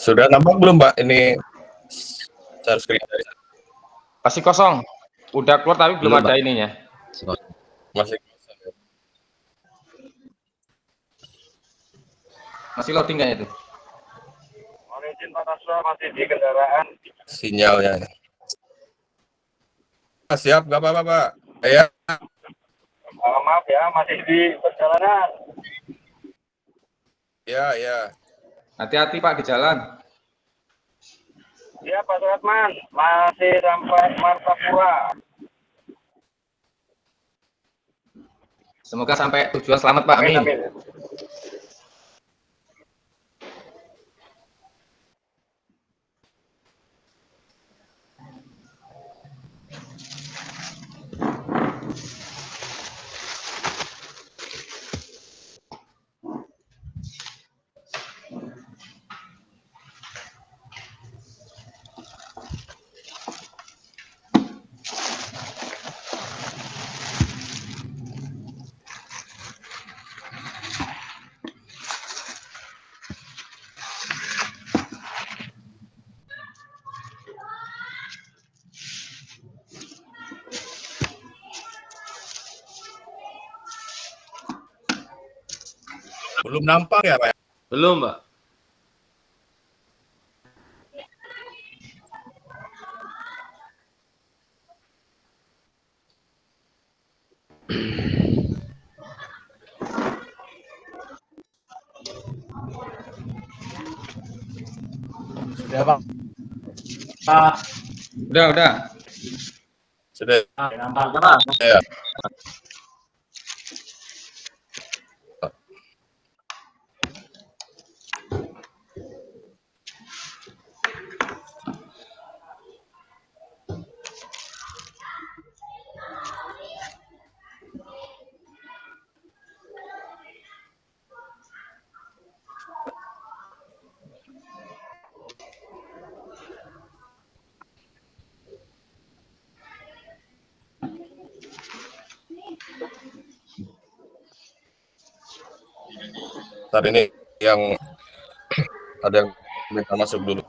Sudah nampak belum, Mbak? Ini share screen. Masih kosong. Udah keluar tapi belum ada ininya. Masih Masih loading kayaknya itu. Mohon izin Pak Nasra, masih di kendaraan. sinyalnya. Siap, nggak apa-apa, Pak. Ya. Maaf ya, masih di perjalanan. Ya. Hati-hati Pak di jalan. Ya Pak Suratman, masih sampai Martapura. Semoga sampai tujuan selamat Pak. Amin. Amin. Belum nampak ya, Pak? Belum, Mbak. Sudah, Pak. Udah. Sudah. Ya. Saat ini yang ada yang minta masuk dulu.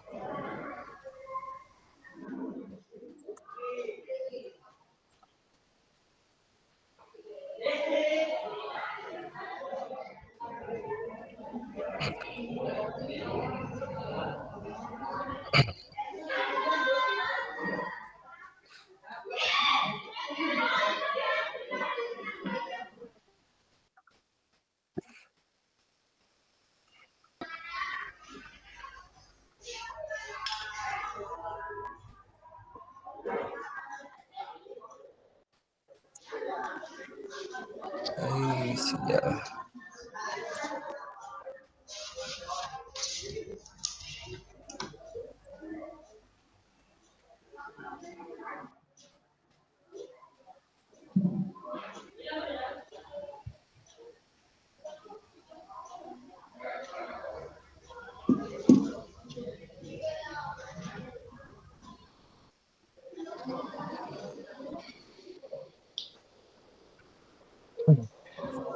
Siap.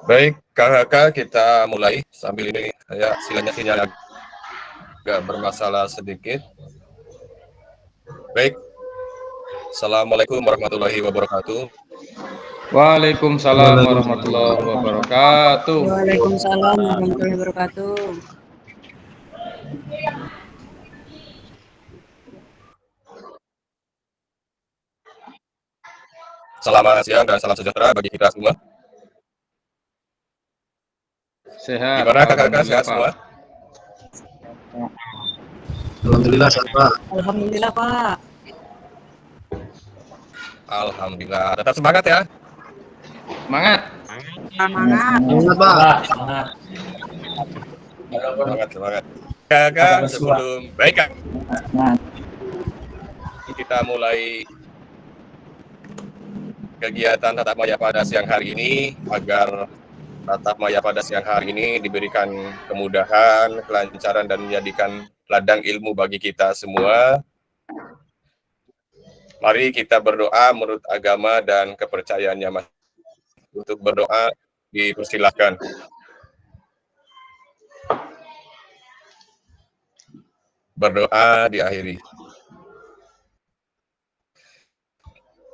Baik, kakak kita mulai. Sambil ini saya sinyal agak bermasalah sedikit. Baik. Assalamualaikum warahmatullahi wabarakatuh. Waalaikumsalam warahmatullahi wabarakatuh. Waalaikumsalam warahmatullahi wabarakatuh. Selamat siang dan salam sejahtera bagi kita semua. Sehat. Gimana kakak-kakak, sehat semua? Alhamdulillah sehat Pak. Alhamdulillah Pak. Alhamdulillah. Tetap semangat ya. Semangat. Semangat. Semangat Pak. Semangat. Kakak, sebelum baik Kak, kita mulai kegiatan tatap maya pada siang hari ini agar tatap maya pada siang hari ini diberikan kemudahan, kelancaran dan menjadikan ladang ilmu bagi kita semua. Mari kita berdoa menurut agama dan kepercayaannya Mas. Untuk berdoa dipersilahkan. Berdoa diakhiri.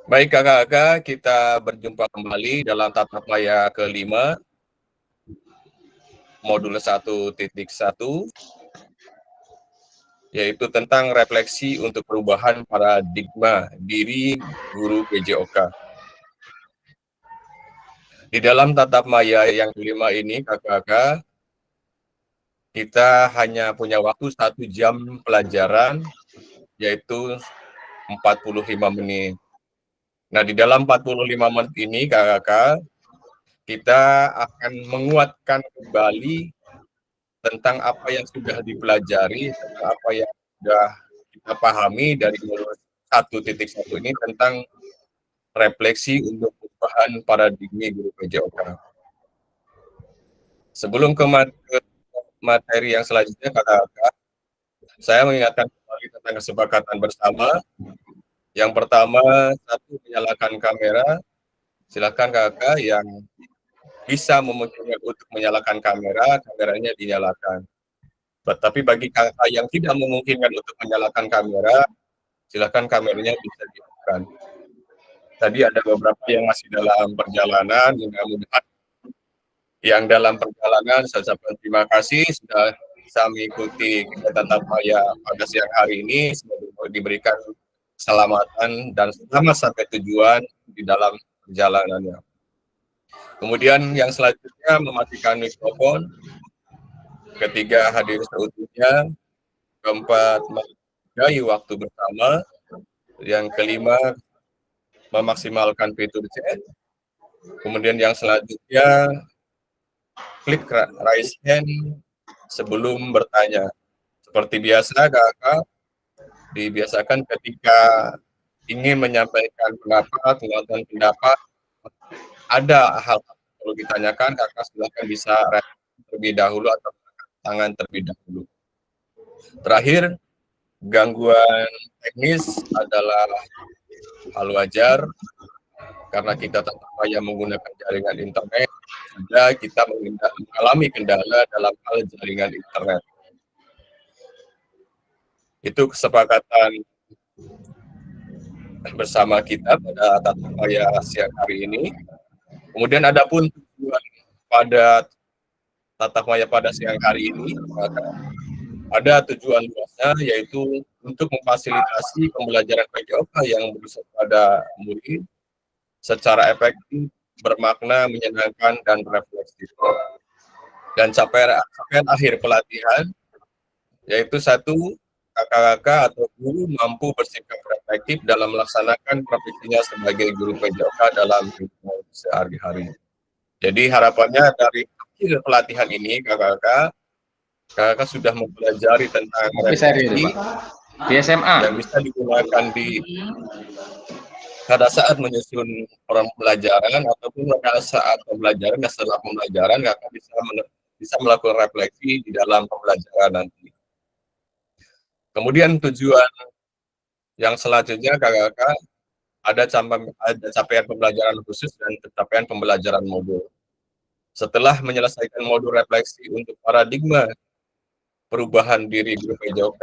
Baik kakak-kakak, kita berjumpa kembali dalam tatap maya kelima, modul 1.1, yaitu tentang refleksi untuk perubahan paradigma diri guru PJOK. Di dalam tatap maya yang kelima ini, kakak-kakak, kita hanya punya waktu 1 jam pelajaran, yaitu 45 menit. Nah, di dalam 45 menit ini, kakak-kakak, kita akan menguatkan kembali tentang apa yang sudah dipelajari, tentang apa yang sudah kita pahami dari modul 1.1 ini tentang refleksi untuk perubahan paradigma guru PJOK. Sebelum ke materi yang selanjutnya, kakak-kakak, saya mengingatkan kembali tentang kesepakatan bersama. Yang pertama, 1, menyalakan kamera. Silakan kakak yang bisa memungkinkan untuk menyalakan kamera, kameranya dinyalakan. Tetapi bagi kakak yang tidak memungkinkan untuk menyalakan kamera, silakan kameranya bisa dihidupkan. Tadi ada beberapa yang masih dalam perjalanan, mudah-mudahan yang dalam perjalanan saya ucapkan terima kasih sudah bisa mengikuti kegiatan tatap maya pada siang hari ini. Semoga diberikan keselamatan dan selamat sampai tujuan di dalam perjalanannya. Kemudian yang selanjutnya mematikan mikrofon. Ketiga, hadir seutuhnya. Keempat, menghargai waktu bersama. Yang kelima, memaksimalkan fitur chat. Kemudian yang selanjutnya, klik raise hand sebelum bertanya. Seperti biasa, kakak, dibiasakan ketika ingin menyampaikan pendapat, mengeluarkan pendapat, ada hal yang perlu ditanyakan, kakak silakan bisa terlebih dahulu atau tangan terlebih dahulu. Terakhir, gangguan teknis adalah hal wajar karena kita tetap maya menggunakan jaringan internet, sehingga kita mengalami kendala dalam hal jaringan internet. Itu kesepakatan bersama kita pada tatap maya siang hari ini. Kemudian adapun tujuan pada tatap maya pada siang hari ini, ada tujuan luasnya, yaitu untuk memfasilitasi pembelajaran PJOK yang bersifat pada murid secara efektif, bermakna, menyenangkan, dan refleksif. Dan capaian akhir pelatihan, yaitu 1, kakak-kakak atau guru mampu bersikap reflektif dalam melaksanakan profesinya sebagai guru PJOK dalam kehidupan sehari-hari. Jadi harapannya dari akhir pelatihan ini, kakak-kakak sudah mempelajari tentang refleksi di SMA yang bisa digunakan pada saat menyusun pembelajaran ataupun pada saat pembelajaran dan setelah pembelajaran, kakak bisa melakukan refleksi di dalam pembelajaran nanti. Kemudian tujuan yang selanjutnya, kakak ada capaian pembelajaran khusus dan capaian pembelajaran modul. Setelah menyelesaikan modul refleksi untuk paradigma perubahan diri guru PJOK,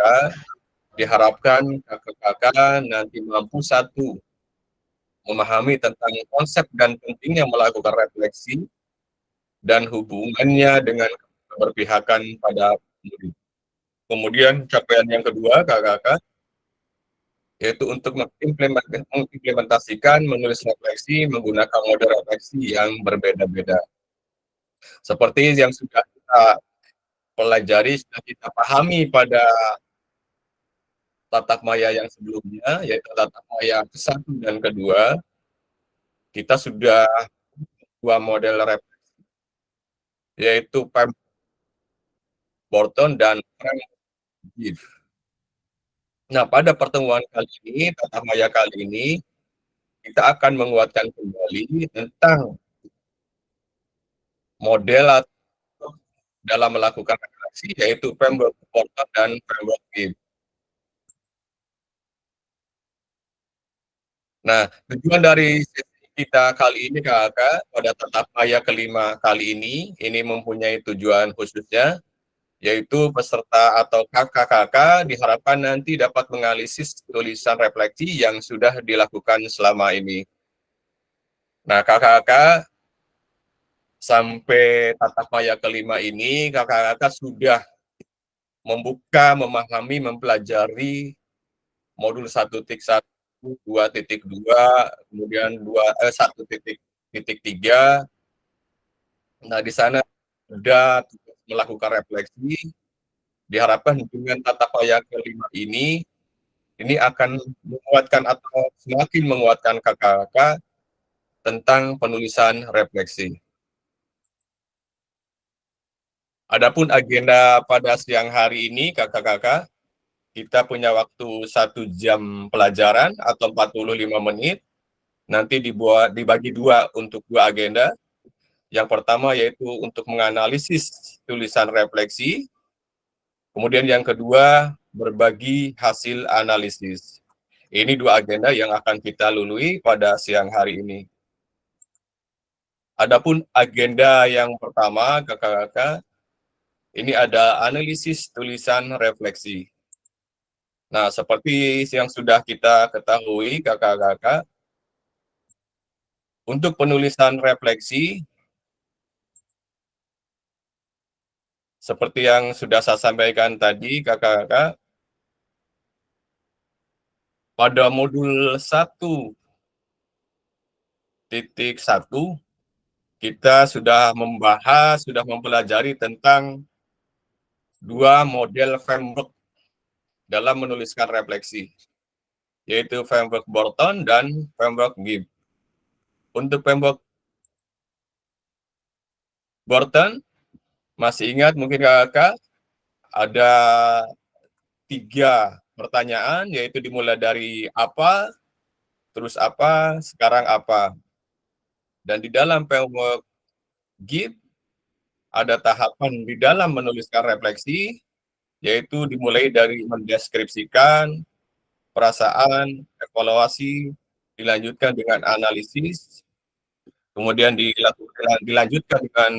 diharapkan kakak-kakak nanti mampu 1, memahami tentang konsep dan pentingnya melakukan refleksi dan hubungannya dengan keberpihakan pada murid. Kemudian capaian yang kedua, kakak-kakak, yaitu untuk mengimplementasikan menulis refleksi menggunakan model refleksi yang berbeda-beda. Seperti yang sudah kita pelajari, sudah kita pahami pada tatap maya yang sebelumnya, yaitu tatap maya ke-1 dan ke-2, kita sudah 2 model refleksi, yaitu Pemberton dan Frank. Nah, pada pertemuan kali ini, tatap maya kali ini, kita akan menguatkan kembali tentang model dalam melakukan refleksi, yaitu Pemberton dan Frank. Nah, tujuan dari sesi kita kali ini, Kakak, pada tatap maya kelima kali ini mempunyai tujuan khususnya, yaitu peserta atau kakak-kakak diharapkan nanti dapat menganalisis tulisan refleksi yang sudah dilakukan selama ini. Nah, kakak-kakak, sampai tatap maya kelima ini, kakak-kakak sudah membuka, memahami, mempelajari modul 1.1, 2.2, kemudian 1.3. Nah, di sana sudah melakukan refleksi. Diharapkan dengan tatap maya kelima ini akan menguatkan atau semakin menguatkan kakak-kakak tentang penulisan refleksi. Adapun agenda pada siang hari ini, kakak-kakak, kita punya waktu 1 jam pelajaran atau 45 menit. Nanti dibagi 2 untuk 2 agenda. Yang pertama yaitu untuk menganalisis tulisan refleksi. Kemudian yang kedua, berbagi hasil analisis. Ini 2 agenda yang akan kita lalui pada siang hari ini. Adapun agenda yang pertama, kakak-kakak, ini ada analisis tulisan refleksi. Nah, seperti yang sudah kita ketahui, kakak-kakak, untuk penulisan refleksi, seperti yang sudah saya sampaikan tadi, kakak-kakak, pada modul 1.1, kita sudah membahas, sudah mempelajari tentang 2 model framework dalam menuliskan refleksi, yaitu framework Borton dan framework Gibbs. Untuk framework Borton, masih ingat mungkin kakak, ada 3 pertanyaan, yaitu dimulai dari apa, terus apa, sekarang apa. Dan di dalam framework Gibbs, ada tahapan di dalam menuliskan refleksi, yaitu dimulai dari mendeskripsikan perasaan, evaluasi, dilanjutkan dengan analisis, kemudian dilanjutkan dengan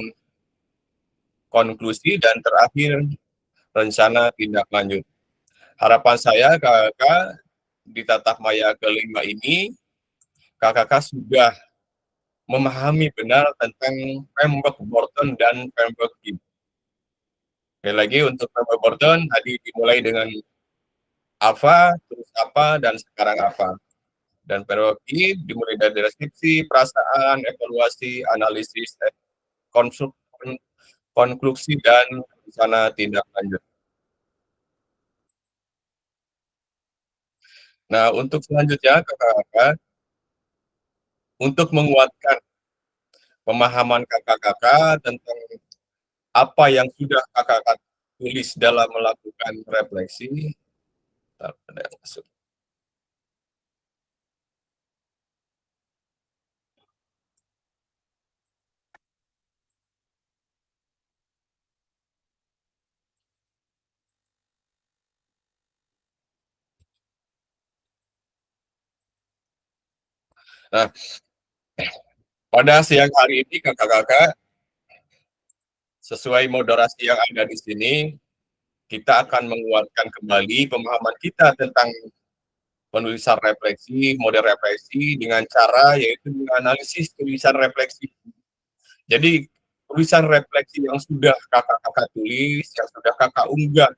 konklusi, dan terakhir rencana tindak lanjut. Harapan saya kakak di tatap maya kelima ini, kakak sudah memahami benar tentang framework Borton dan framework Gibbs. Sekali lagi, untuk framework Borton tadi dimulai dengan apa, terus apa, dan sekarang apa. Dan framework Gibbs dimulai dari deskripsi, perasaan, evaluasi, analisis, konklusi, dan rencana tindak lanjut. Nah, untuk selanjutnya, kakak-kakak, untuk menguatkan pemahaman kakak-kakak tentang apa yang sudah kakak-kakak tulis dalam melakukan refleksi. Ada yang masuk. Nah, pada siang hari ini kakak-kakak, sesuai moderasi yang ada di sini, kita akan menguatkan kembali pemahaman kita tentang penulisan refleksi, model refleksi dengan cara yaitu menganalisis tulisan refleksi. Jadi tulisan refleksi yang sudah kakak-kakak tulis, yang sudah kakak unggah,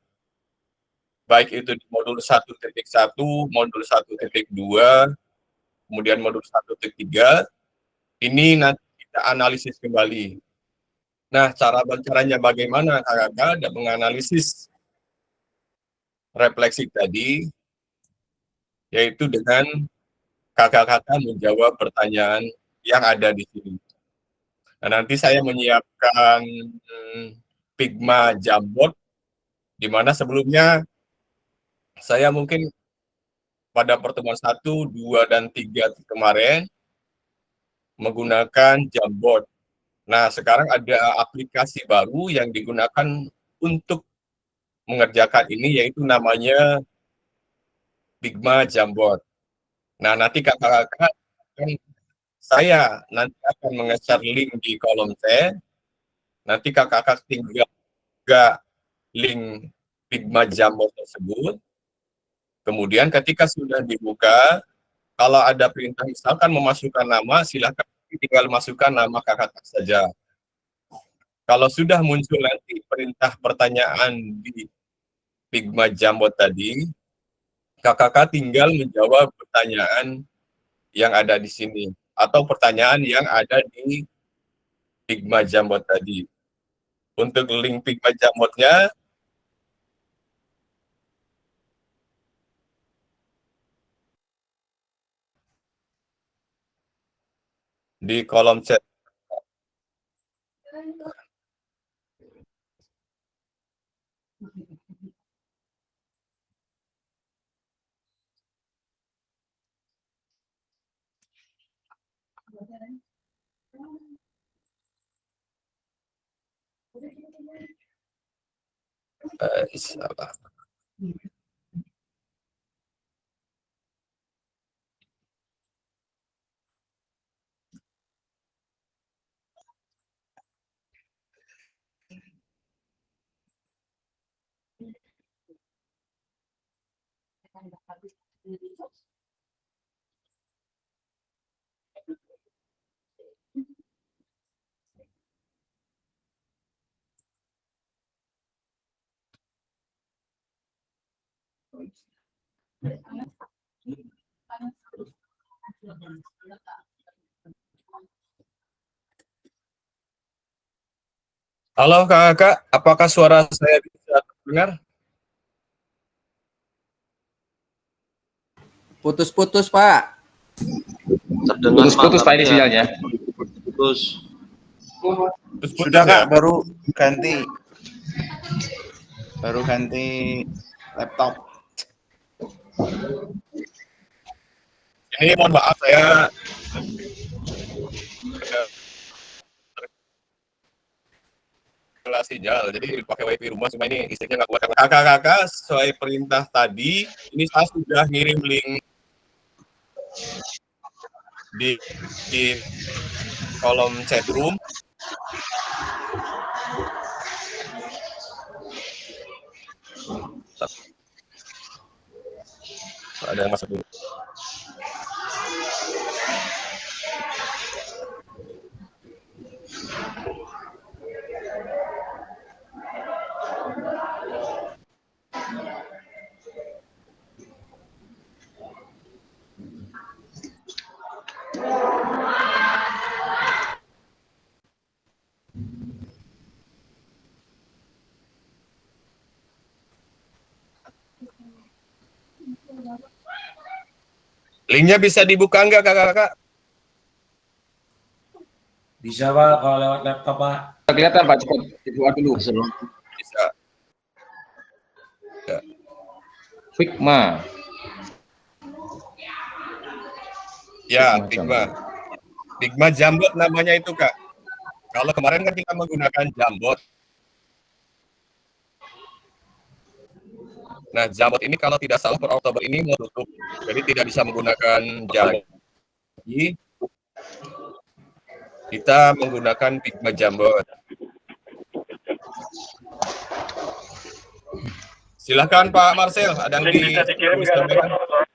baik itu di modul 1.1, modul 1.2, kemudian modul 1.3, ini nanti kita analisis kembali. Nah, caranya bagaimana kakak-kakak menganalisis refleksi tadi? yaitu dengan kakak-kakak menjawab pertanyaan yang ada di sini. Nah, nanti saya menyiapkan Pigma Jambot, di mana sebelumnya saya mungkin pada pertemuan 1, 2, dan 3 kemarin menggunakan Jambot. Nah, sekarang ada aplikasi baru yang digunakan untuk mengerjakan ini, yaitu namanya Pigma Jambot. Nah, nanti kakak-kakak, saya nanti akan menge-share link di kolom chat. Nanti kakak-kakak tinggal buka link Pigma Jambot tersebut. Kemudian ketika sudah dibuka, kalau ada perintah misalkan memasukkan nama, silakan tinggal masukkan nama kakak-kakak saja. Kalau sudah muncul nanti perintah pertanyaan di Pigma Jambot tadi, kakak-kakak tinggal menjawab pertanyaan yang ada di sini atau pertanyaan yang ada di Pigma Jambot tadi. Untuk link Pigma Jambotnya di kolom chat. Salah. Halo kakak, apakah suara saya bisa terdengar? Putus-putus, Pak. Terdengar Putus-putus Pak ini sinyalnya. Putus. Sudah, Kak, baru ganti laptop. Ini mohon maaf saya sinyal, jadi pakai wifi rumah, cuma ini listriknya nggak kuat. Kakak-kakak, sesuai perintah tadi, ini saya sudah ngirim link di kolom chat room. Ada yang masuk dulu. Linknya bisa dibuka nggak kakak-kakak? Bisa Pak, kalau lewat laptop Pak. Kelihatan Pak, cepat dibuka dulu. Bisa. Ya. Pigma. Ya, Pigma. Pigma Jambot namanya itu kak. Kalau kemarin kan kita menggunakan Jambot. Nah, Jambot ini kalau tidak salah per Oktober ini mau tutup, jadi tidak bisa menggunakan Jambot. Jadi, kita menggunakan Pigma Jambot. Silakan Pak Marcel, ada yang Link bisa dikirim nggak nanti, disampaikan? Pak?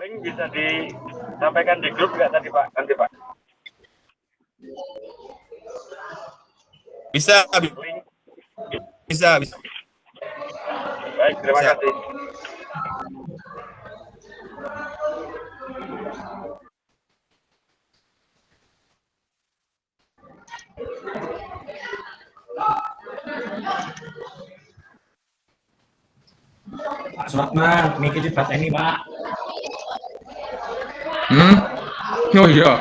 Link bisa disampaikan di grup nggak tadi Pak? Nanti Pak. Bisa, Link. bisa. Baik, terima Siap. kasih. Suratman, niki dipateni Pak. Oh iya.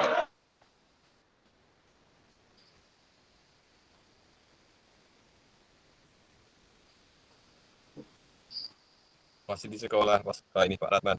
Masih di sekolah Pak ini Pak Ratman.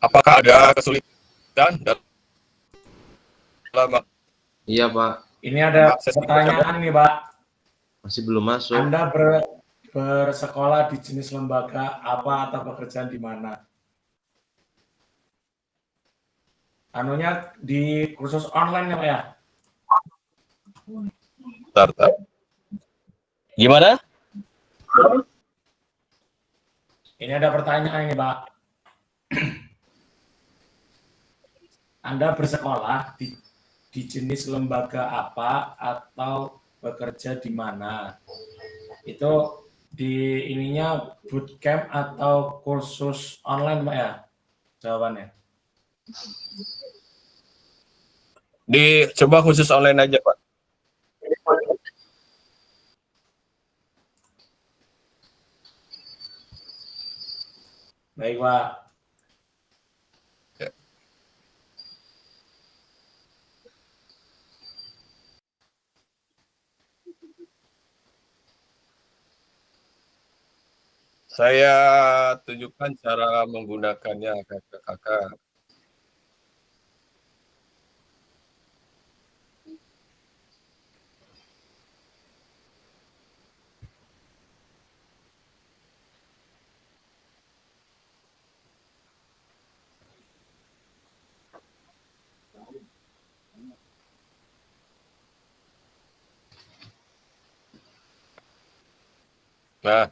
Apakah ada kesulitan dalam Iya Pak, Ini ada akses pertanyaan nih Pak. masih belum masuk. Anda bersekolah di jenis lembaga apa atau pekerjaan di mana? Anunya di kursus online ya Pak ya? startup? Gimana? Ini ada pertanyaan ini Pak. Anda bersekolah di jenis lembaga apa atau bekerja di mana? Itu di ininya bootcamp atau kursus online Pak ya? Jawabannya. Coba khusus online aja Pak. Baik Pak. Saya tunjukkan cara menggunakannya ke kakak. Nah,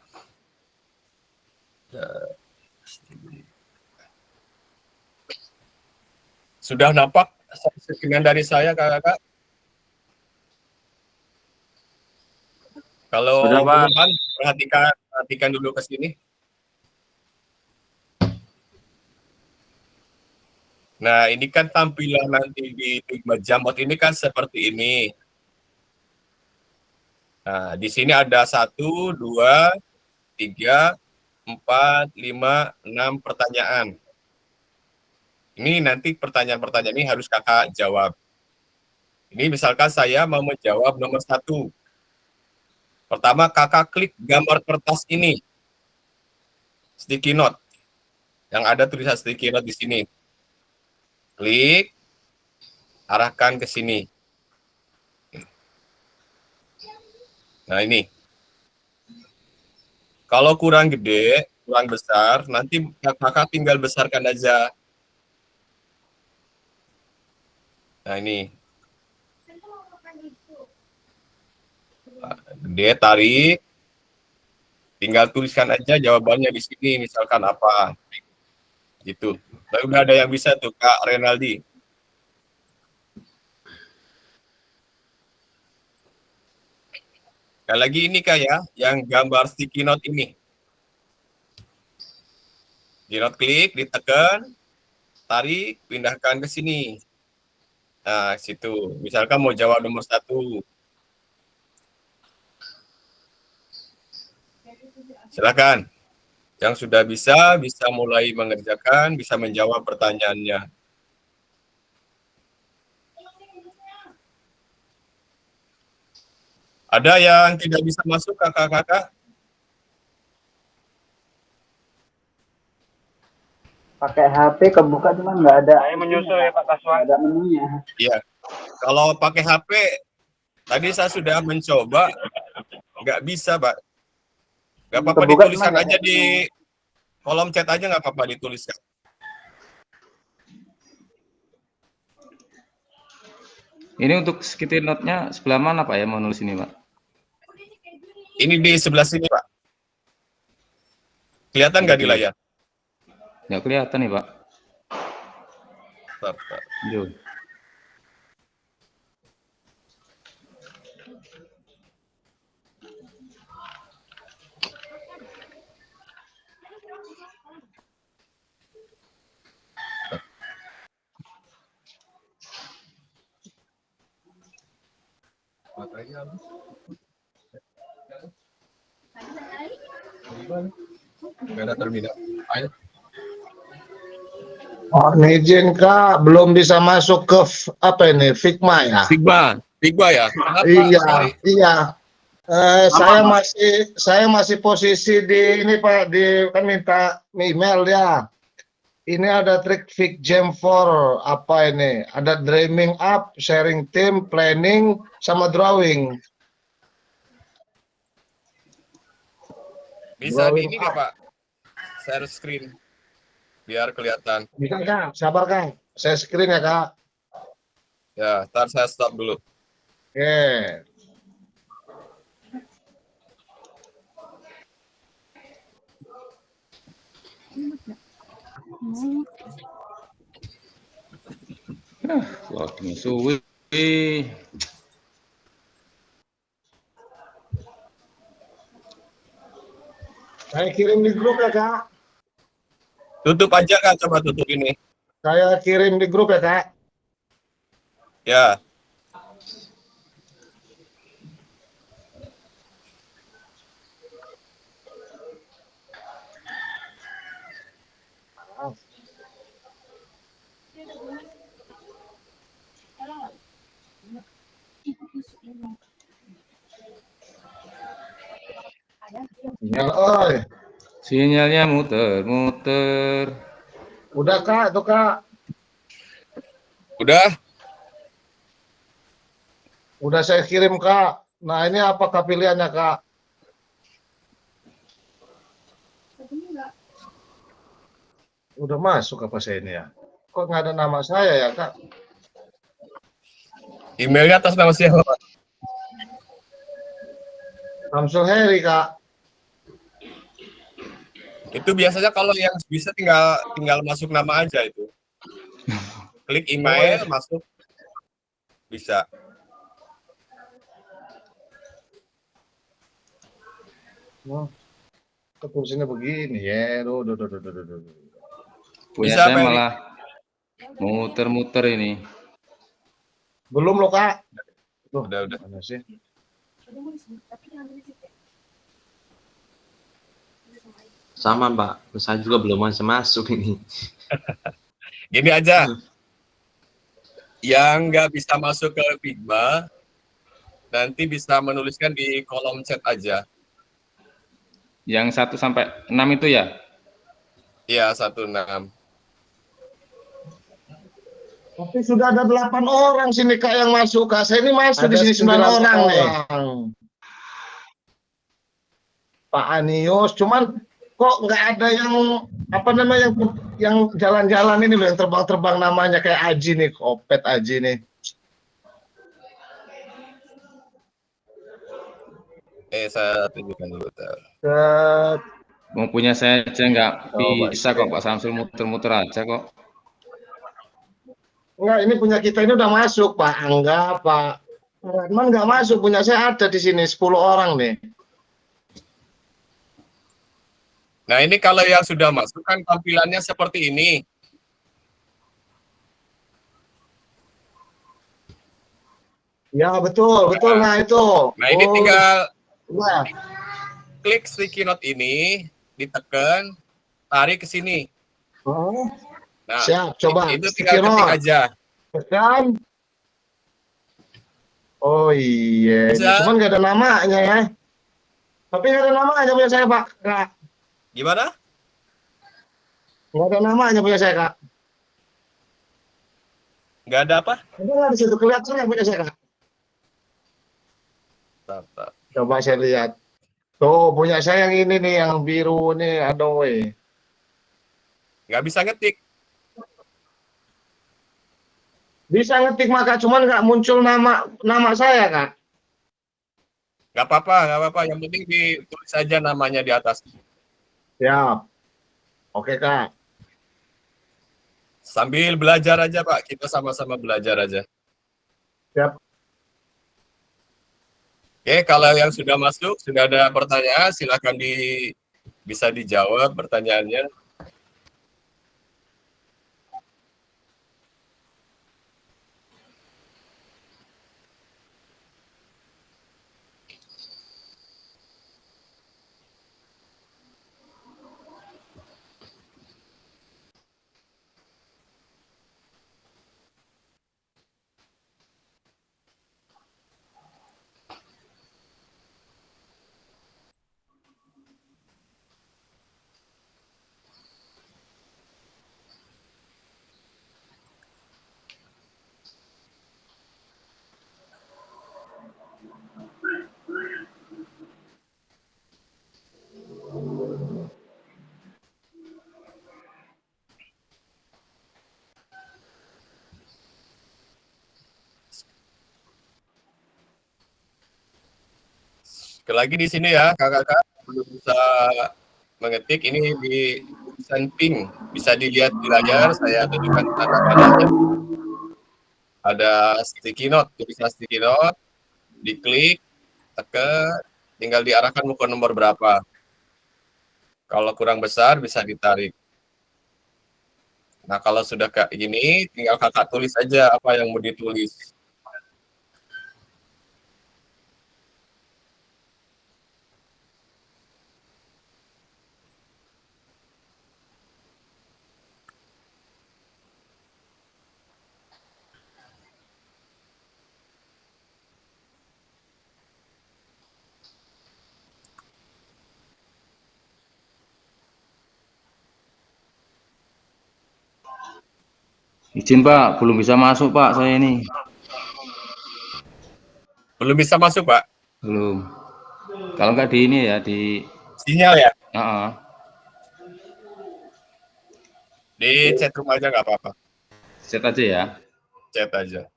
sudah nampak screen dari saya kakak? Kalau Sudah, Pak. belum, perhatikan dulu ke sini. Nah, ini kan tampilan nanti di Figma Jamot ini kan seperti ini. Nah, di sini ada 1, 2, 3, 4, 5, 6 pertanyaan. Ini nanti pertanyaan-pertanyaan ini harus kakak jawab. Ini misalkan saya mau menjawab nomor 1. Pertama, kakak klik gambar kertas ini. Sticky note. Yang ada tulisan sticky note di sini. Klik, arahkan ke sini. Nah ini. Kalau kurang gede, kurang besar, nanti kakak tinggal besarkan aja. Nah ini. Gede, tarik. Tinggal tuliskan aja jawabannya di sini, misalkan apa. Gitu. Tapi udah ada yang bisa tuh, Kak Renaldi. Sekali lagi ini Kak ya, yang gambar sticky note ini. Di right klik, ditekan, tarik, pindahkan ke sini. Nah, situ. Misalkan mau jawab nomor 1. Silakan. Yang sudah bisa mulai mengerjakan, bisa menjawab pertanyaannya. Ada yang tidak bisa masuk kakak-kakak? pakai HP kebuka cuma nggak ada. Saya menyusul ya Pak Kaswan. Nggak ada menunya. Iya. Kalau pakai HP, tadi saya sudah mencoba, nggak bisa, Pak. Nggak apa-apa Kebuka dituliskan cuma aja di kolom chat aja, nggak apa-apa dituliskan. Ini untuk sticky note-nya sebelah mana Pak ya mau nulis ini Pak? Ini di sebelah sini, Pak. Kelihatan nggak di layar? Nggak kelihatan nih Pak. Bentar, Pak. Yo. Nggak ada terminal. Ayo. Mohon izin Kak, belum bisa masuk ke apa ini Figma ya? Figma ya. Kenapa? Iya, Sorry. iya. Saya masih posisi di ini Pak, di kan minta email ya. Ini ada trik Fig Jam 4 apa ini? Ada dreaming up, sharing team, planning, sama drawing. Bisa di Drawing ini nggak, Pak? Share screen biar kelihatan. Bisa Kak, sabar Kak. Saya screen ya Kak. Ya, ntar saya stop dulu. Oke. Loading suwi. Saya kirim di grup ya Kak. Tutup aja, Kak. Coba tutup ini. Saya kirim di grup ya Kak. Ya. Ya, oi. Sinyalnya muter-muter. Udah Kak, tuh Kak. Udah? Udah saya kirim Kak. Nah ini apakah pilihannya Kak? Udah masuk apa saya ini ya? Kok nggak ada nama saya ya Kak? Emailnya atas nama siapa, Pak? Samsul Heri Kak. Itu biasanya kalau yang bisa tinggal masuk nama aja itu. Klik email, masuk. Bisa. Oh, tulisannya begini ya. Duh. Punya Bisa, saya Pak, malah muter-muter ini. Belum loh Kak. Tuh, Udah. mana sih? Sama Pak, saya juga belum bisa masuk ini. Gini aja. Yang nggak bisa masuk ke Figma, nanti bisa menuliskan di kolom chat aja. Yang 1 sampai 6 itu ya? Iya, 16. Tapi sudah ada 8 orang sini Kak yang masuk Kak. Saya ini masuk di sini 9 orang nih. Pak Anius, cuman kok nggak ada yang apa namanya yang jalan-jalan ini loh, yang terbang-terbang namanya kayak Aji nih, Kopet Aji nih. Saya tunjukkan dulu. Mau punya saya aja nggak Oh, bisa kok Pak Samsul, muter-muter aja kok. Enggak, ini punya kita ini udah masuk Pak Angga, Pak Rahman nggak masuk, punya saya ada di sini 10 orang nih. Nah, ini kalau yang sudah masuk kan tampilannya seperti ini. Ya betul. Nah itu. Nah, ini tinggal ya. klik sticky note ini, ditekan, tarik ke sini. Oh, Nah, siap, coba. itu tinggal ketik aja. Tekan. Oh iya, Bisa. cuman nggak ada namanya ya. Tapi nggak ada namanya punya saya Pak. Nggak. Gimana? Nggak ada namanya punya saya, Kak. Nggak ada apa? Ada nggak di situ kelihatan yang punya saya, Kak? Bentar. Coba saya lihat. Tuh, punya saya yang ini nih, yang biru nih, aduh. Nggak bisa ngetik. Bisa ngetik maka cuman nggak muncul nama saya, Kak. Nggak apa-apa, nggak apa-apa. Yang penting ditulis saja namanya di atas. Siap. Oke, Kak. Sambil belajar aja, Pak. Kita sama-sama belajar aja. Siap. Oke, kalau yang sudah masuk, sudah ada pertanyaan, silakan bisa dijawab pertanyaannya. Sekali lagi di sini ya, kakak-kakak belum bisa mengetik. Ini di samping, bisa dilihat di layar. Saya tunjukkan tanda panahnya. Ada sticky note, tulisan sticky note. Diklik, tekan, tinggal diarahkan mau ke nomor berapa. Kalau kurang besar bisa ditarik. Nah, kalau sudah kayak gini, tinggal kakak tulis saja apa yang mau ditulis. Izin Pak, belum bisa masuk Pak saya ini. Belum bisa masuk, Pak? Belum. Kalau nggak di ini ya, di Sinyal ya? Di chat room aja nggak apa-apa. Chat aja ya. Chat aja.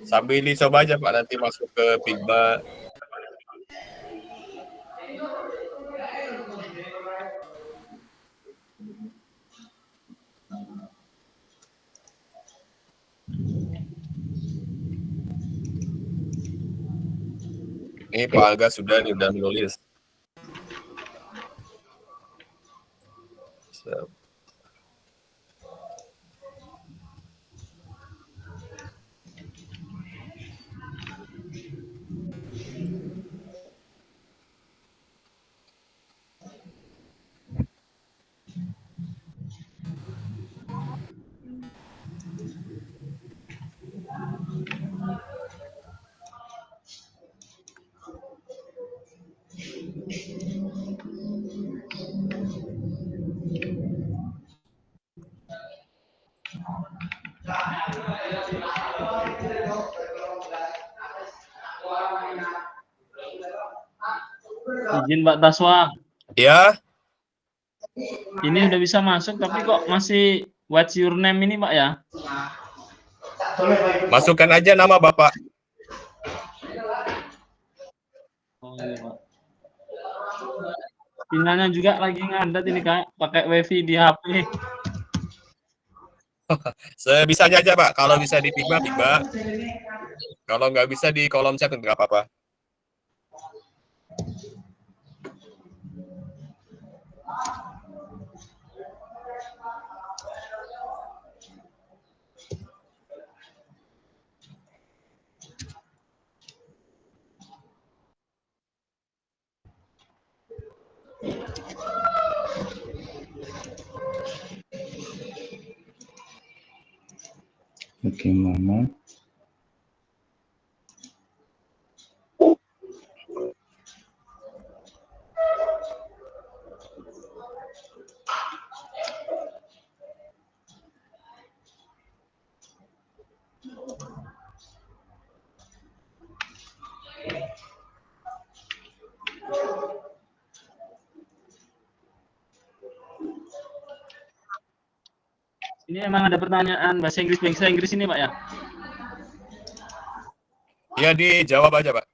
Sambil dicoba aja Pak, nanti masuk ke Figma. Ini Pak Aga sudah menulis. Izin Pak Taswa. Ya. Ini udah bisa masuk tapi kok masih what's your name ini Pak ya? Masukkan aja nama Bapak. Oh iya Pak. Sinyalnya juga lagi ngadat ini Kak, pakai wifi di HP. Sebisanya aja Pak, kalau bisa di Figma, Figma. Kalau nggak bisa di kolom chat nggak apa-apa. Bagaimana? Ini emang ada pertanyaan bahasa Inggris ini Pak ya? Ya dijawab aja, Pak.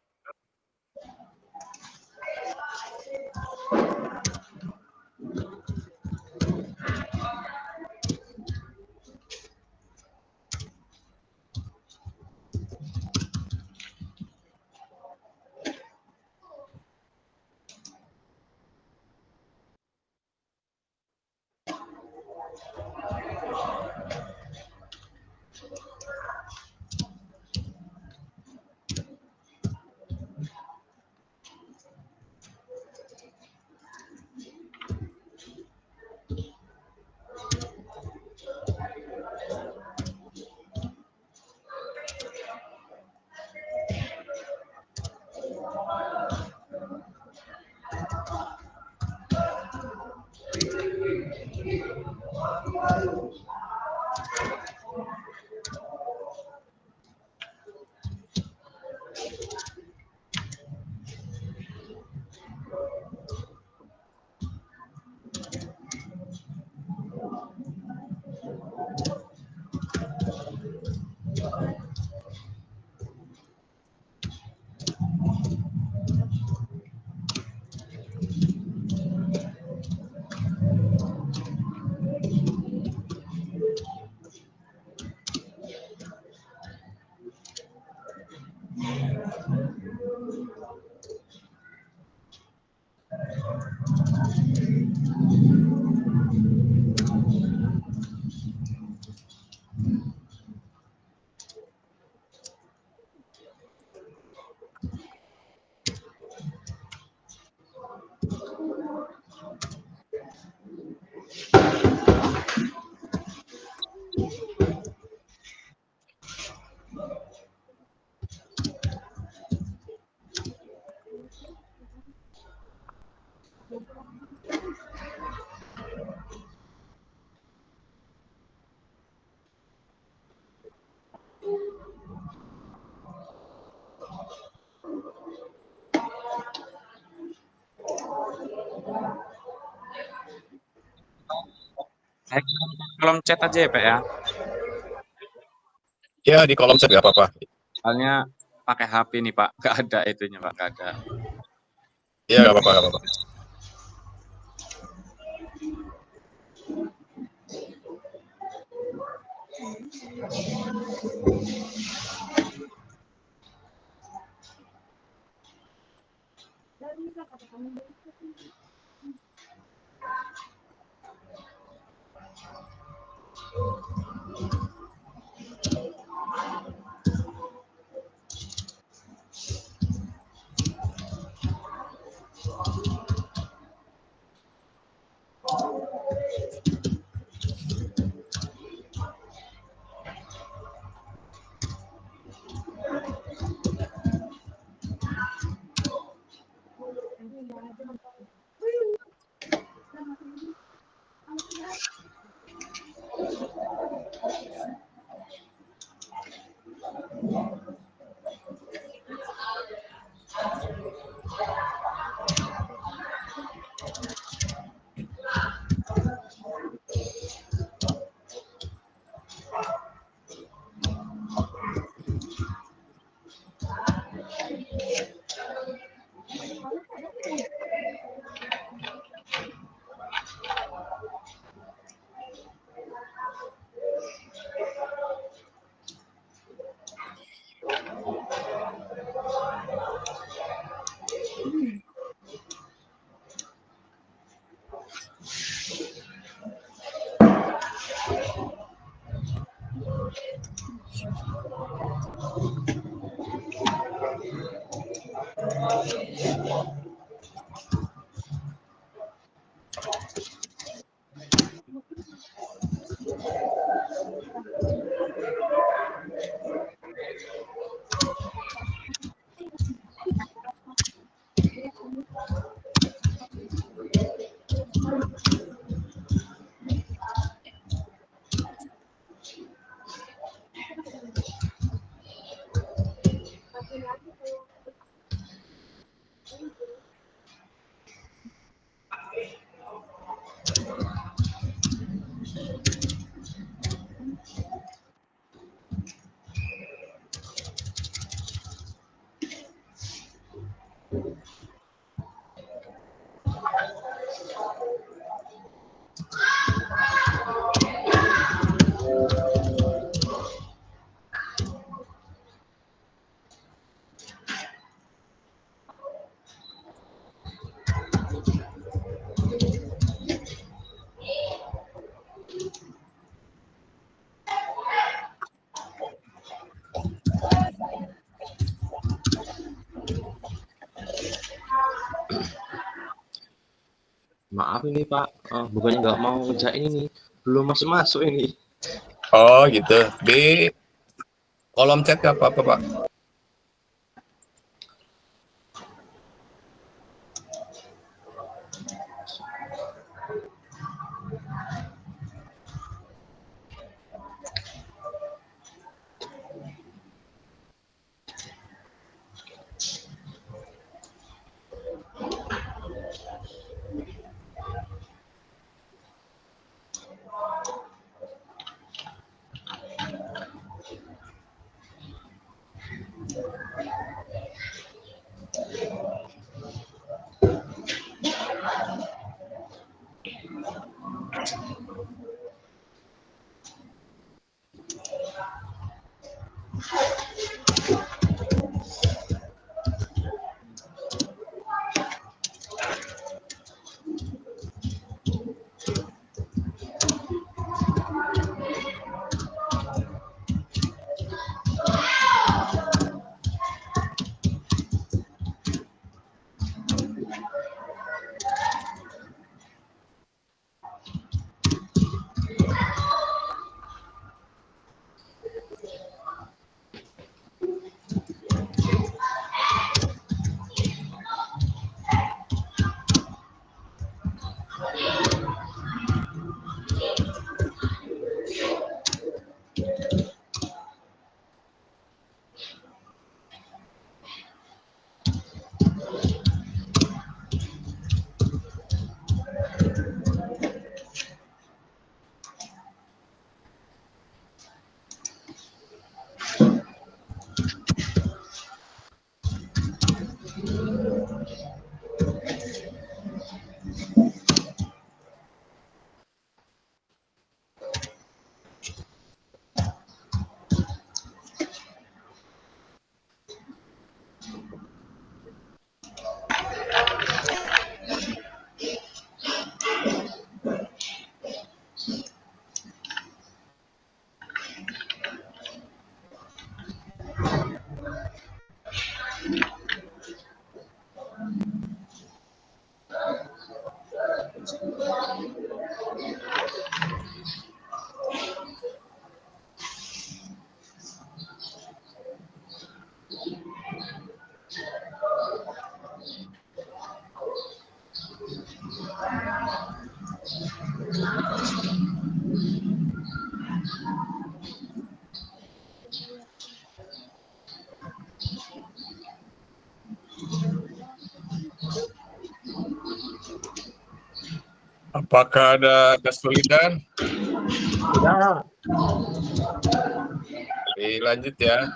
Kolom chat aja ya Pak ya. Ya di kolom chat nggak apa-apa. Soalnya pakai HP nih Pak, nggak ada itunya Pak, nggak ada. Ya nggak apa-apa, nggak apa-apa. maaf ini Pak, bukannya nggak mau ngerjain ini, belum masuk ini. Oh gitu. Di kolom chat nggak apa-apa Pak. Apakah ada kesulitan? Ya. Lanjut ya.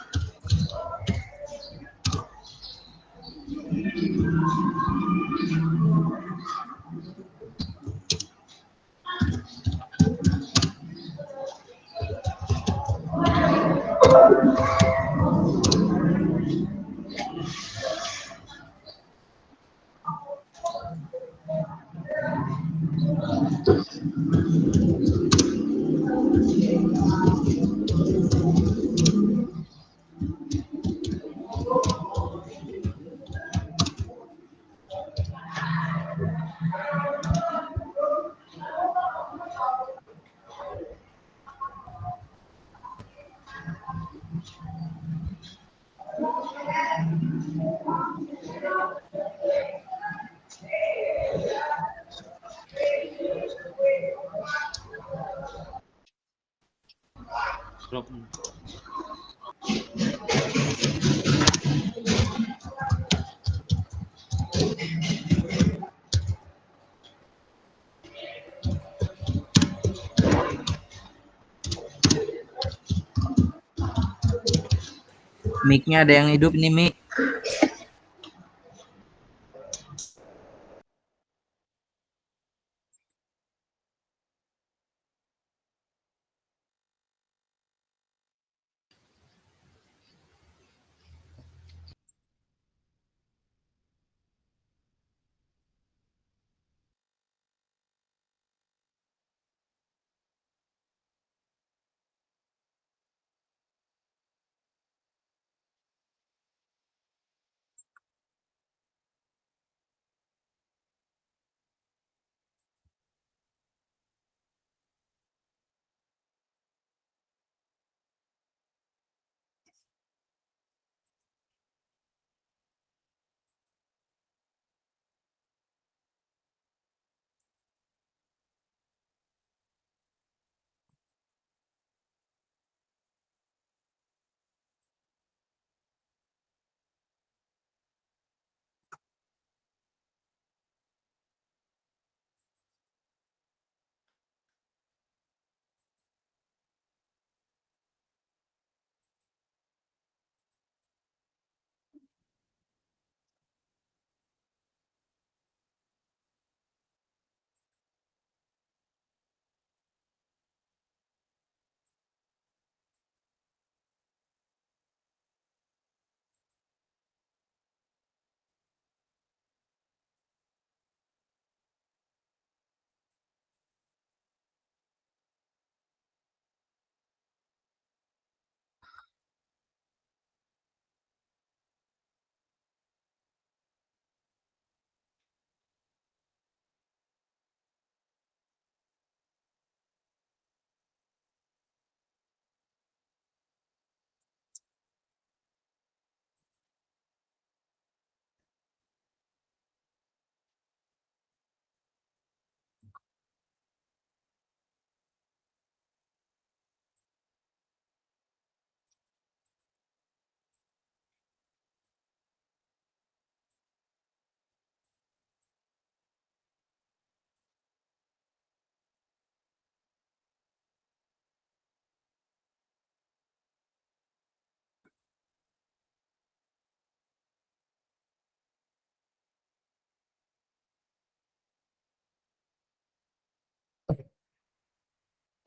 Blok. Mic-nya ada yang hidup nih, Mic.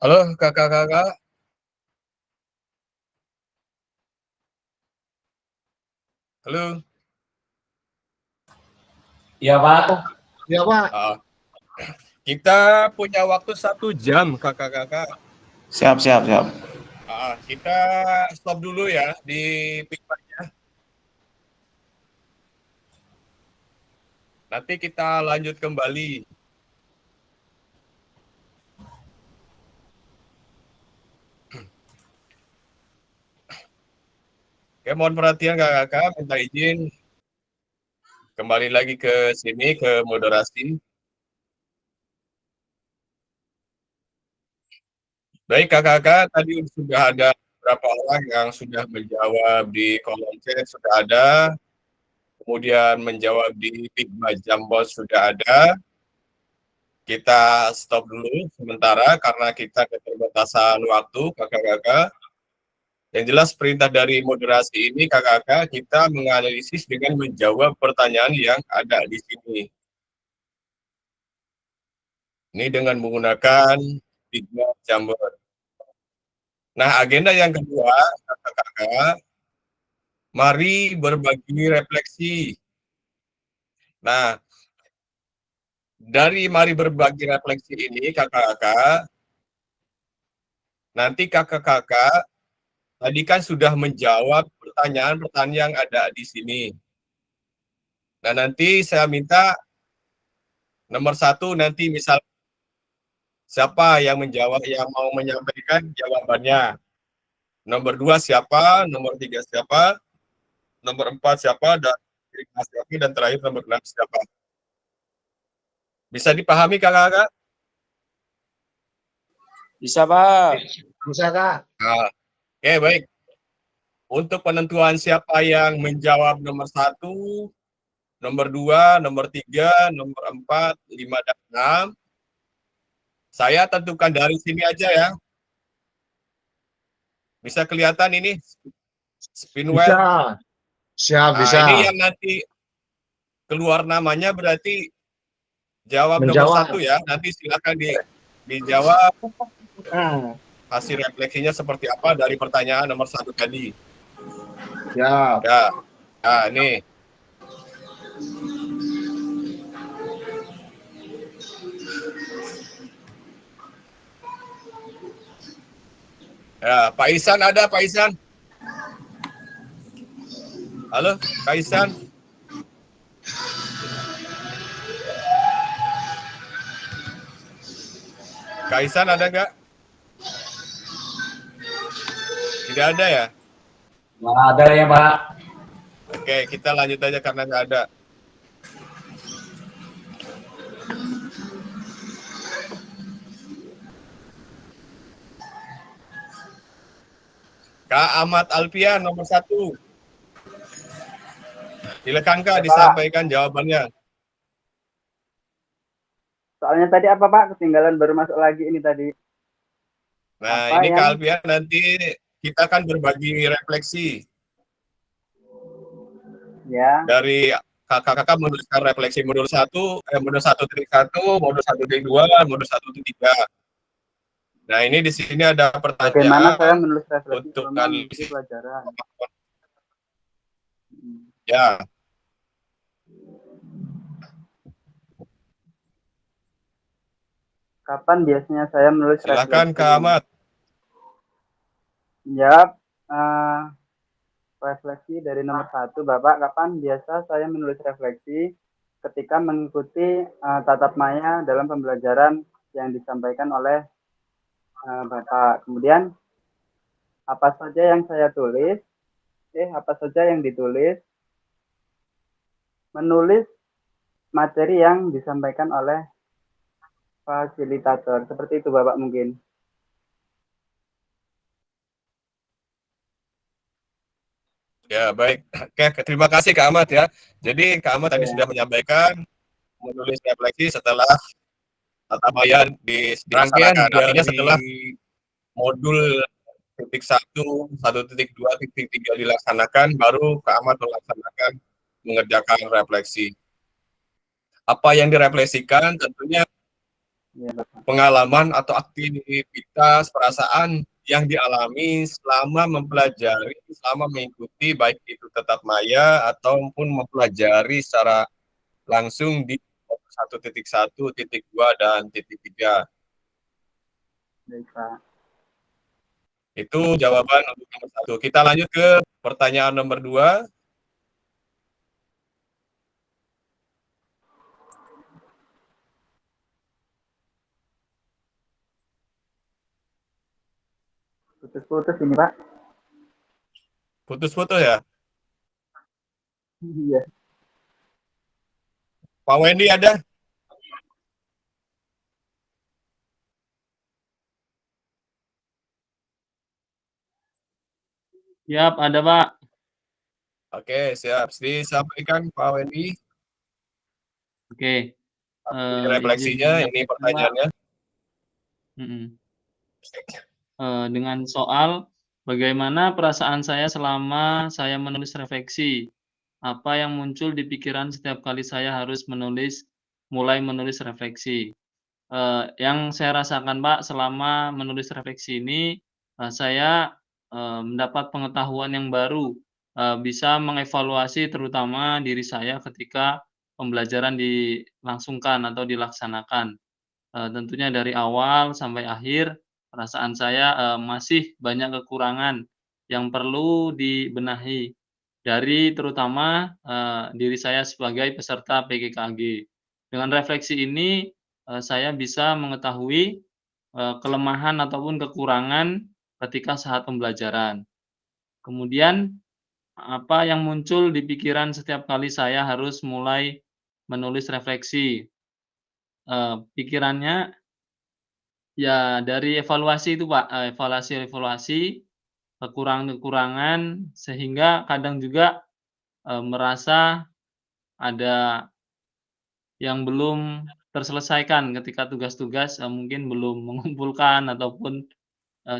Halo kakak-kakak. Halo. Iya Pak. Ya Pak. Kita punya waktu 1 jam kakak-kakak. Siap. Kita stop dulu ya di pick-nya. Nanti kita lanjut kembali. Oke, mohon perhatian kakak-kakak, minta izin kembali lagi ke sini, ke moderasi. Baik kakak-kakak, tadi sudah ada beberapa orang yang sudah menjawab di kolom chat, sudah ada. Kemudian menjawab di Figma Jambos sudah ada. Kita stop dulu sementara karena kita keterbatasan waktu kakak-kakak. Yang jelas perintah dari moderasi ini kakak-kakak kita menganalisis dengan menjawab pertanyaan yang ada di sini. Ini dengan menggunakan Figma Jambos. Nah, agenda yang kedua kakak-kakak, mari berbagi refleksi. Nah, dari mari berbagi refleksi ini kakak-kakak, nanti kakak-kakak tadi kan sudah menjawab pertanyaan-pertanyaan yang ada di sini. Nah, nanti saya minta nomor 1 nanti misal siapa yang menjawab, yang mau menyampaikan jawabannya. Nomor 2 siapa, nomor 3 siapa, nomor 4 siapa, dan 5 siapa, dan terakhir nomor 6 siapa. Bisa dipahami kakak-kakak? Bisa, Pak. Bisa Kak. Nah, oke, baik. Untuk penentuan siapa yang menjawab nomor 1, nomor 2, nomor 3, nomor 4, 5, dan 6, saya tentukan dari sini aja ya. Bisa kelihatan ini spin wheel? Bisa. Siap, Nah, bisa. ini yang nanti keluar namanya berarti jawab nomor 1 ya. Nanti silakan dijawab hasil refleksinya seperti apa dari pertanyaan nomor 1 tadi. Ya. Nah, ini. Ya, Pak Isan ada, Pak Isan? Halo, Pak Isan? Kak Isan ada nggak? Tidak ada ya? Nggak ada ya Pak. Oke, kita lanjut aja karena nggak ada. Kak Ahmad Alfian nomor 1. Silakan Kak disampaikan jawabannya. Soalnya tadi apa Pak? Ketinggalan baru masuk lagi ini tadi. Nah, Apa ini yang- Kak Alfian nanti kita akan berbagi refleksi. Ya. Dari kakak-kakak menuliskan refleksi modul 1, modul 1.1, modul 1.2, modul 1.3. Nah, ini di sini ada Bagaimana saya pertanyaan menulis refleksi untuk selama kalian. mengikuti pelajaran? Ya. Kapan biasanya saya menulis Silakan refleksi? Kak Ahmad. Ya, refleksi dari nomor 1, Bapak. Kapan biasa saya menulis refleksi ketika mengikuti tatap maya dalam pembelajaran yang disampaikan oleh Bapak. Kemudian, apa saja yang saya tulis? Apa saja yang ditulis? Menulis materi yang disampaikan oleh fasilitator. Seperti itu Bapak mungkin. Ya, baik. Oke, terima kasih Kak Ahmad ya. Jadi Kak Ahmad tadi sudah menyampaikan menulis refleksi setelah tatap maya dilaksanakan. Artinya setelah modul 1.1, 1.2, 1.3 dilaksanakan, baru Kak Ahmad mengerjakan refleksi. Apa yang direfleksikan tentunya Iya, Bapak. pengalaman atau aktivitas perasaan yang dialami selama mempelajari, selama mengikuti baik itu tatap maya ataupun mempelajari secara langsung di 1.1, titik 2 dan titik 3. Baik, Pak. Itu jawaban untuk nomor 1. Kita lanjut ke pertanyaan nomor 2. Putus-putus ini, Pak. Putus-putus ya? Iya. Pak Wendy ada? Siap, ada Pak. Oke, siap. Disampaikan Pak Wendy. Oke. Refleksinya, Izin ini menyampaikan, Pak. pertanyaannya. Dengan soal bagaimana perasaan saya selama saya menulis refleksi. Apa yang muncul di pikiran setiap kali saya harus mulai menulis refleksi. Yang saya rasakan Pak selama menulis refleksi ini, saya mendapat pengetahuan yang baru, bisa mengevaluasi terutama diri saya ketika pembelajaran dilangsungkan atau dilaksanakan. Tentunya dari awal sampai akhir, perasaan saya masih banyak kekurangan yang perlu dibenahi dari terutama diri saya sebagai peserta PKKG. Dengan refleksi ini, saya bisa mengetahui kelemahan ataupun kekurangan ketika saat pembelajaran. Kemudian, apa yang muncul di pikiran setiap kali saya harus mulai menulis refleksi. Pikirannya ya dari evaluasi itu Pak, evaluasi kekurangan-kekurangan sehingga kadang juga merasa ada yang belum terselesaikan ketika tugas-tugas mungkin belum mengumpulkan ataupun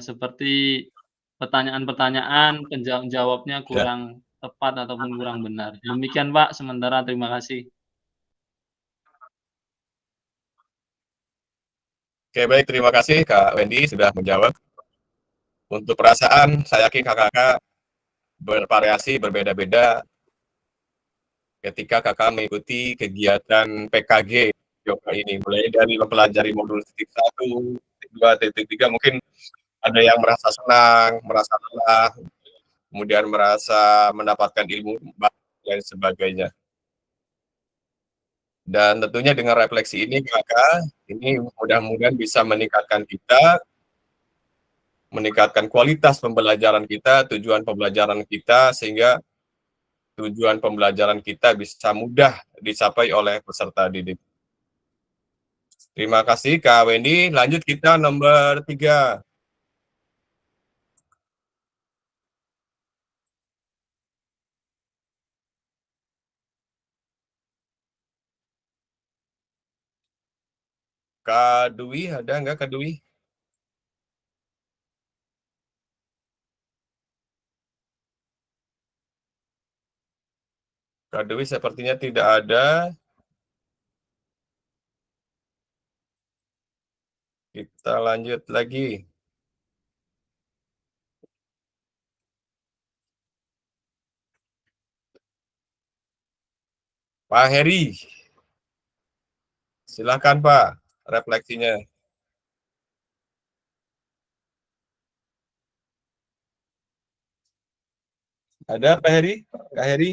seperti pertanyaan-pertanyaan jawabnya kurang tepat ataupun kurang benar. Demikian Pak sementara, terima kasih. Oke, baik. Terima kasih Kak Wendy sudah menjawab. Untuk perasaan, saya yakin kakak-kakak bervariasi, berbeda-beda ketika kakak mengikuti kegiatan PKG Yoga ini. Mulai dari mempelajari modul titik 1, titik 2, titik 3, mungkin ada yang merasa senang, merasa lelah, kemudian merasa mendapatkan ilmu dan sebagainya. Dan tentunya dengan refleksi ini kakak, ini mudah-mudahan bisa meningkatkan kita, meningkatkan kualitas pembelajaran kita, tujuan pembelajaran kita, sehingga tujuan pembelajaran kita bisa mudah dicapai oleh peserta didik. Terima kasih Kak Wendy. Lanjut kita nomor 3. Kak Dwi, ada nggak Kak Dwi? Kak Dwi sepertinya tidak ada. Kita lanjut lagi. Pak Heri. Silakan Pak, refleksinya. Ada Pak Heri? Kak Heri?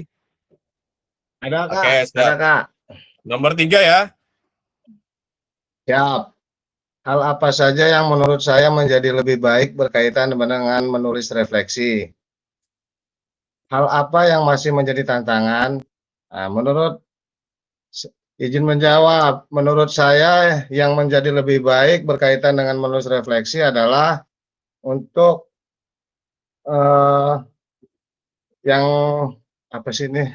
Ada Kak, Oke, ada Kak. Nomor 3 ya. Siap. Hal apa saja yang menurut saya menjadi lebih baik berkaitan dengan menulis refleksi? Hal apa yang masih menjadi tantangan? Nah, izin menjawab, menurut saya yang menjadi lebih baik berkaitan dengan menulis refleksi adalah untuk yang apa sih ini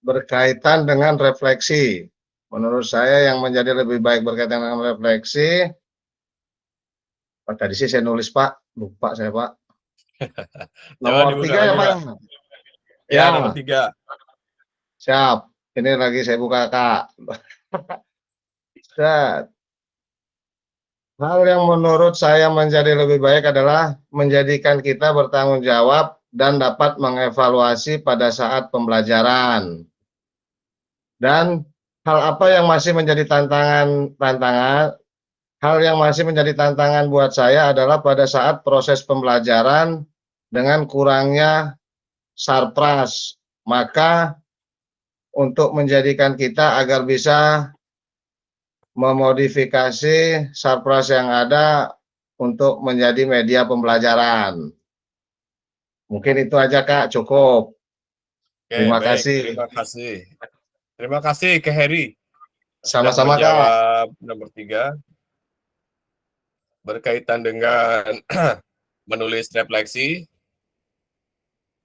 berkaitan dengan refleksi. Menurut saya yang menjadi lebih baik berkaitan dengan refleksi. Tadi sih saya nulis Pak, lupa saya Pak. Nomor 3 ya Pak. Ya, nomor 3. Siap. Ini lagi saya buka Kak. Set. Hal yang menurut saya menjadi lebih baik adalah menjadikan kita bertanggung jawab dan dapat mengevaluasi pada saat pembelajaran. Dan hal apa yang masih menjadi hal yang masih menjadi tantangan buat saya adalah pada saat proses pembelajaran dengan kurangnya sarpras. Maka untuk menjadikan kita agar bisa memodifikasi sarpras yang ada untuk menjadi media pembelajaran. Mungkin itu aja Kak, cukup. Oke, Terima baik. kasih. Terima kasih. Terima kasih ke Heri. Sudah Sama-sama Kak. menjawab nomor 3 berkaitan dengan menulis refleksi.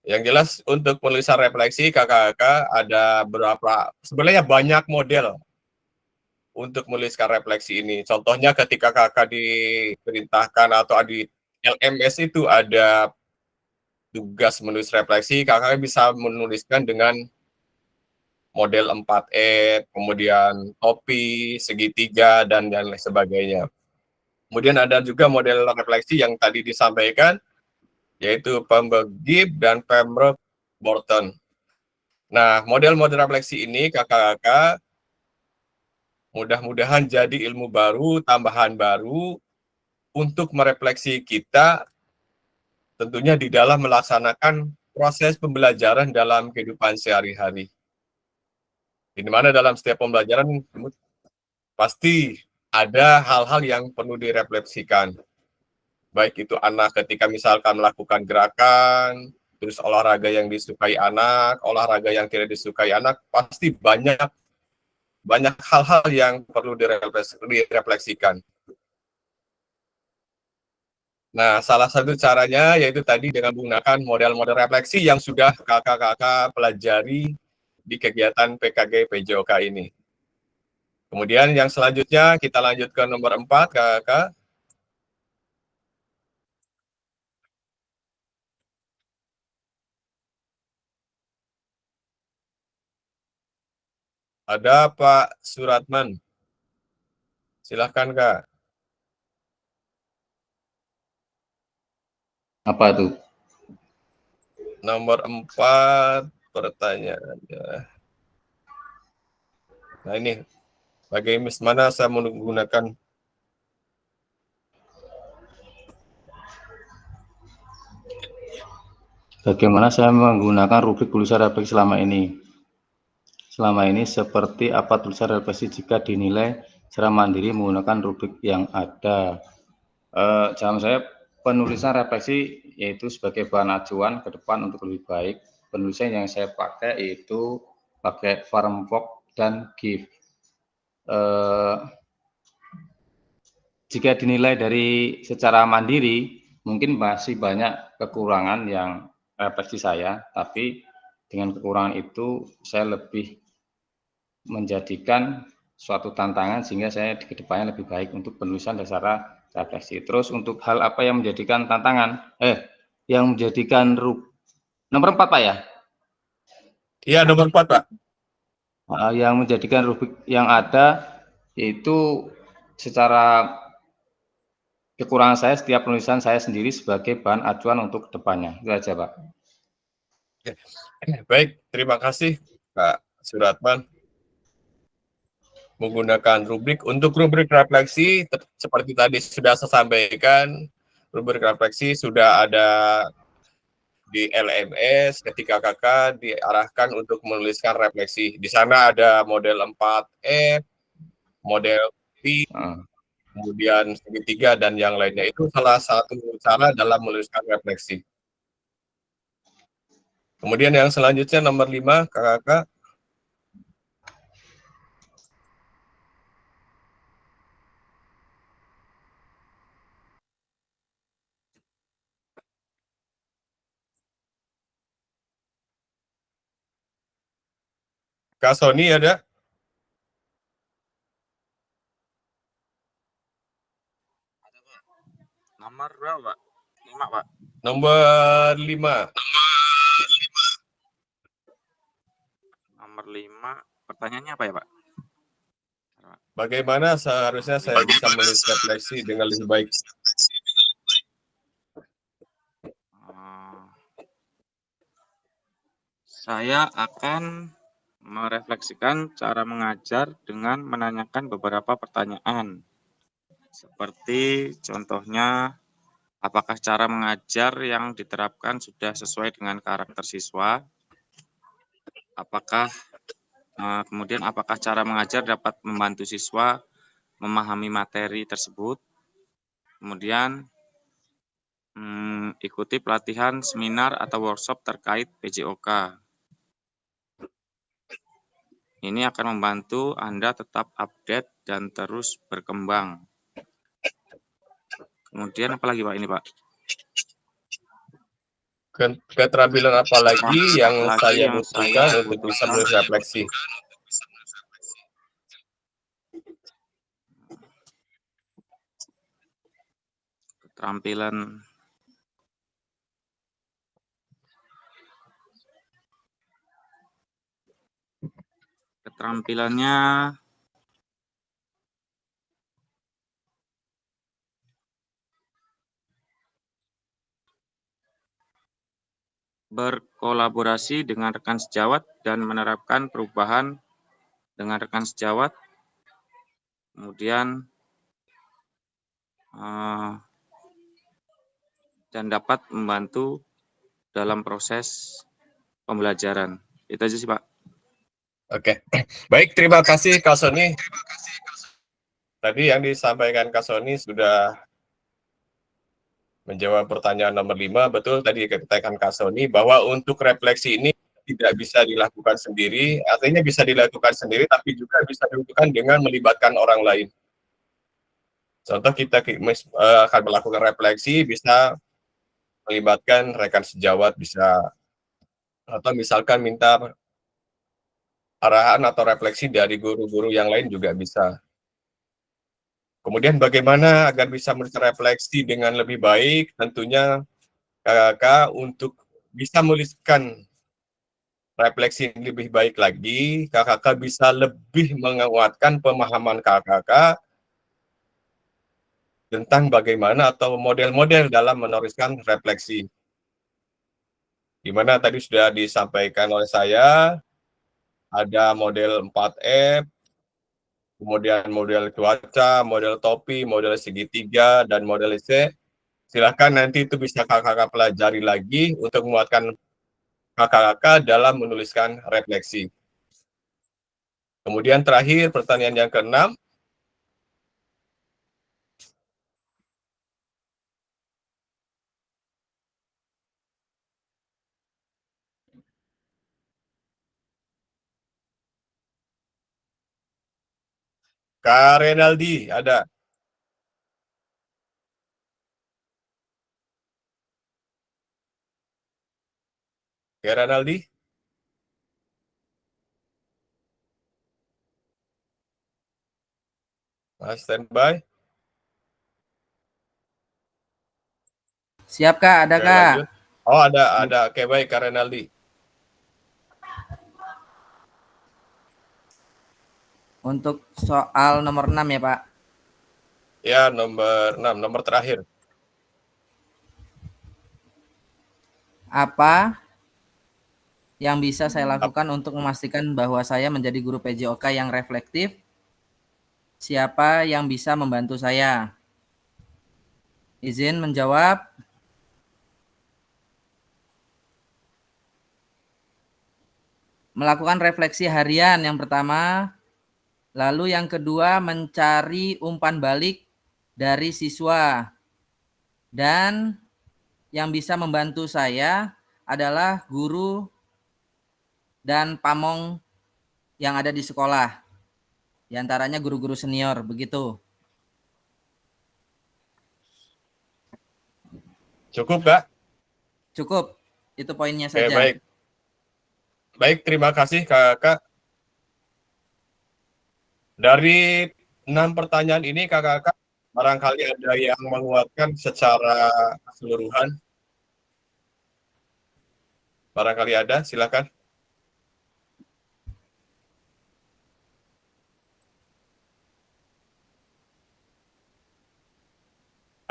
Yang jelas untuk penulisan refleksi kakak-kakak ada sebenarnya banyak model untuk menuliskan refleksi ini. Contohnya ketika kakak diperintahkan atau di LMS itu ada tugas menulis refleksi, kakak bisa menuliskan dengan model 4E, kemudian topi, segitiga, dan lain sebagainya. Kemudian ada juga model refleksi yang tadi disampaikan, yaitu Pembroke Gibb dan Pembroke Borton. Nah, model-model refleksi ini kakak-kakak mudah-mudahan jadi ilmu baru, tambahan baru untuk merefleksi kita tentunya di dalam melaksanakan proses pembelajaran dalam kehidupan sehari-hari. Di mana dalam setiap pembelajaran pasti ada hal-hal yang perlu direfleksikan. Baik itu anak ketika misalkan melakukan gerakan, terus olahraga yang disukai anak, olahraga yang tidak disukai anak, pasti banyak hal-hal yang perlu direfleksikan. Nah, salah satu caranya yaitu tadi dengan menggunakan model-model refleksi yang sudah kakak-kakak pelajari di kegiatan PKG PJOK ini. Kemudian yang selanjutnya kita lanjut ke nomor 4, kakak. Ada Pak Suratman. Silahkan, Kak. Apa itu? Nomor 4 pertanyaannya. Nah ini, bagaimana saya menggunakan Bagaimana saya menggunakan rubrik tulisan refleksi selama ini? Selama ini seperti apa tulisan refleksi jika dinilai secara mandiri menggunakan rubrik yang ada? Dalam saya penulisan refleksi yaitu sebagai bahan acuan ke depan untuk lebih baik. Penulisan yang saya pakai itu pakai Farmbox dan GIF. Jika dinilai dari secara mandiri, mungkin masih banyak kekurangan yang refleksi saya, tapi dengan kekurangan itu saya lebih menjadikan suatu tantangan sehingga saya di kedepannya lebih baik untuk penulisan dasar refleksi. Terus untuk hal apa yang menjadikan tantangan? Yang menjadikan nomor 4 Pak ya? Iya, nomor 4 Pak. Yang menjadikan rubrik yang ada yaitu secara kekurangan saya setiap penulisan saya sendiri sebagai bahan acuan untuk kedepannya. Itu aja Pak. Baik, terima kasih Pak Suratman. Menggunakan rubrik. Untuk rubrik refleksi, seperti tadi sudah saya sampaikan, rubrik refleksi sudah ada di LMS ketika kakak diarahkan untuk menuliskan refleksi. Di sana ada model 4E, model P, kemudian segitiga, dan yang lainnya. Itu salah satu cara dalam menuliskan refleksi. Kemudian yang selanjutnya nomor 5, kakak. Kak Sony ada? Nomor berapa, Pak? 5, Pak. Nomor 5. Nomor 5, pertanyaannya apa ya, Pak? Bagaimana seharusnya saya bisa menulis refleksi dengan lebih baik? Saya akan merefleksikan cara mengajar dengan menanyakan beberapa pertanyaan. Seperti contohnya, apakah cara mengajar yang diterapkan sudah sesuai dengan karakter siswa? Kemudian apakah cara mengajar dapat membantu siswa memahami materi tersebut? Kemudian ikuti pelatihan, seminar, atau workshop terkait PJOK. Ini akan membantu Anda tetap update dan terus berkembang. Kemudian apa lagi Pak ini Pak? Keterampilan apa lagi yang saya butuhkan untuk bisa menulis refleksi? Keterampilannya berkolaborasi dengan rekan sejawat dan menerapkan perubahan dengan rekan sejawat. Kemudian dan dapat membantu dalam proses pembelajaran. Itu aja sih Pak. Oke, baik, terima kasih Kak Sony. Tadi yang disampaikan Kak Sony sudah menjawab pertanyaan nomor 5. Betul tadi dikatakan Kak Sony bahwa untuk refleksi ini tidak bisa dilakukan sendiri, artinya bisa dilakukan sendiri tapi juga bisa dilakukan dengan melibatkan orang lain. Contoh kita akan melakukan refleksi bisa melibatkan rekan sejawat, bisa atau misalkan minta arahan atau refleksi dari guru-guru yang lain juga bisa. Kemudian bagaimana agar bisa merefleksi dengan lebih baik? Tentunya kakak untuk bisa menuliskan refleksi yang lebih baik lagi, kakak bisa lebih menguatkan pemahaman kakak tentang bagaimana atau model-model dalam menuliskan refleksi. Di mana tadi sudah disampaikan oleh saya, ada model 4F, kemudian model cuaca, model topi, model segitiga, dan model C. Silahkan nanti itu bisa kakak pelajari lagi untuk menguatkan kakak dalam menuliskan refleksi. Kemudian terakhir, pertanyaan yang ke-6. Kak Renaldi, ada? Kak Renaldi? Mas standby? Siap Kak, ada Oke, Kak. lanjut. Oh ada. Oke, baik Kak Renaldi. Untuk soal nomor 6 ya Pak. Ya, nomor 6, nomor terakhir. Apa yang bisa saya lakukan untuk memastikan bahwa saya menjadi guru PJOK yang reflektif? Siapa yang bisa membantu saya? Izin menjawab. Melakukan refleksi harian yang pertama. Lalu yang kedua mencari umpan balik dari siswa. Dan yang bisa membantu saya adalah guru dan pamong yang ada di sekolah. Di antaranya guru-guru senior, begitu. Cukup, Kak? Cukup. Itu poinnya Oke, saja. baik. Baik, terima kasih Kakak. Dari 6 pertanyaan ini Kakak barangkali ada yang menguatkan secara keseluruhan. Barangkali ada, silakan.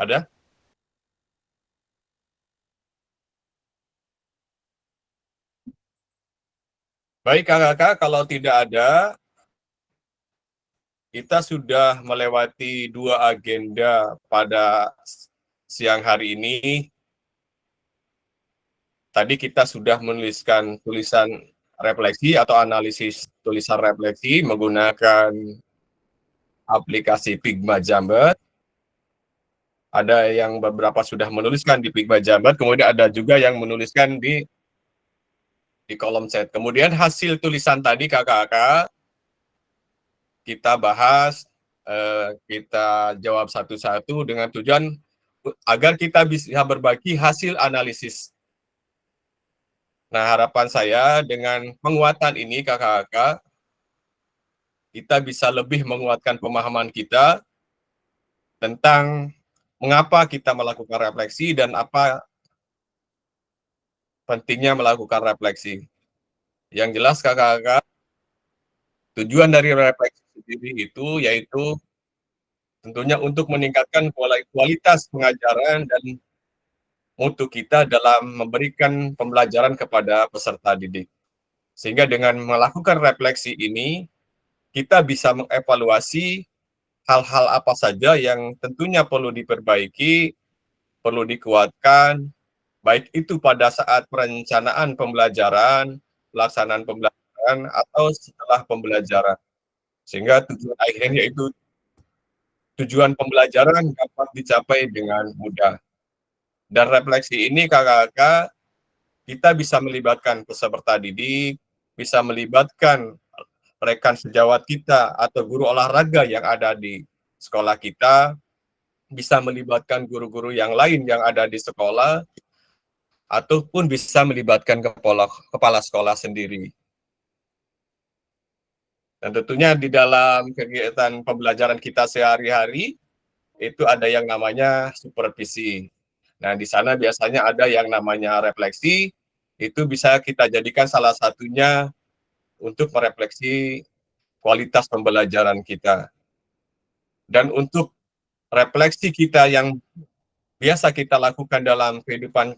Ada? Baik kakak-kakak, kalau tidak ada, kita sudah melewati 2 agenda pada siang hari ini. Tadi kita sudah menuliskan tulisan refleksi atau analisis tulisan refleksi menggunakan aplikasi Figma Jambat. Ada yang beberapa sudah menuliskan di Figma Jambat, kemudian ada juga yang menuliskan di kolom chat. Kemudian hasil tulisan tadi kakak-kakak kita bahas, kita jawab satu-satu dengan tujuan agar kita bisa berbagi hasil analisis. Nah, harapan saya dengan penguatan ini kakak-kakak, kita bisa lebih menguatkan pemahaman kita tentang mengapa kita melakukan refleksi dan apa pentingnya melakukan refleksi. Yang jelas kakak-kakak, tujuan dari refleksi sendiri itu yaitu tentunya untuk meningkatkan kualitas pengajaran dan mutu kita dalam memberikan pembelajaran kepada peserta didik. Sehingga dengan melakukan refleksi ini, kita bisa mengevaluasi hal-hal apa saja yang tentunya perlu diperbaiki, perlu dikuatkan, baik itu pada saat perencanaan pembelajaran, pelaksanaan pembelajaran, atau setelah pembelajaran. Sehingga tujuan akhirnya itu tujuan pembelajaran dapat dicapai dengan mudah. Dan refleksi ini kakak-kakak, kita bisa melibatkan peserta didik, bisa melibatkan rekan sejawat kita atau guru olahraga yang ada di sekolah kita, bisa melibatkan guru-guru yang lain yang ada di sekolah, ataupun bisa melibatkan kepala sekolah sendiri. Dan tentunya di dalam kegiatan pembelajaran kita sehari-hari, itu ada yang namanya supervisi. Nah, di sana biasanya ada yang namanya refleksi, itu bisa kita jadikan salah satunya untuk merefleksi kualitas pembelajaran kita. Dan untuk refleksi kita yang biasa kita lakukan dalam kehidupan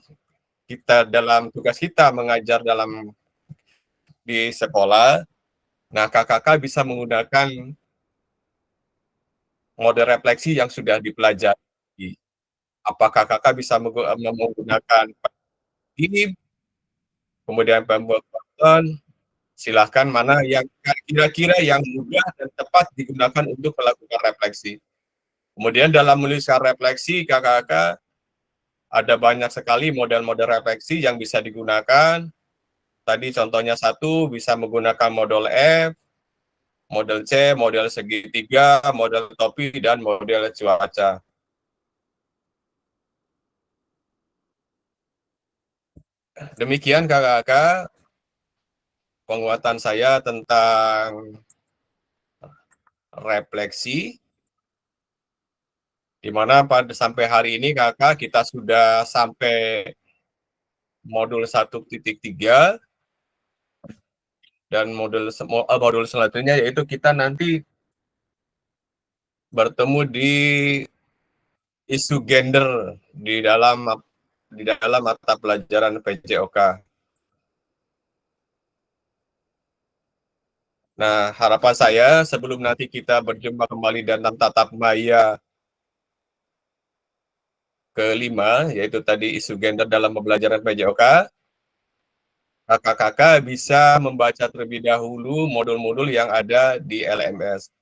kita, dalam tugas kita mengajar di sekolah, nah kakak-kakak bisa menggunakan model refleksi yang sudah dipelajari. Apakah kakak bisa menggunakan ini, kemudian pembuatan, silahkan mana yang kira-kira yang mudah dan tepat digunakan untuk melakukan refleksi. Kemudian dalam menuliskan refleksi, kakak-kakak ada banyak sekali model-model refleksi yang bisa digunakan. Tadi contohnya satu, bisa menggunakan model F, model C, model segitiga, model topi, dan model cuaca. Demikian kakak-kakak penguatan saya tentang refleksi, di mana sampai hari ini kakak kita sudah sampai modul 1.3 dan modul selanjutnya yaitu kita nanti bertemu di isu gender di dalam mata pelajaran PJOK. Nah, harapan saya sebelum nanti kita berjumpa kembali dalam tatap maya ke-5, yaitu tadi isu gender dalam pembelajaran PJOK, kakak-kakak bisa membaca terlebih dahulu modul-modul yang ada di LMS.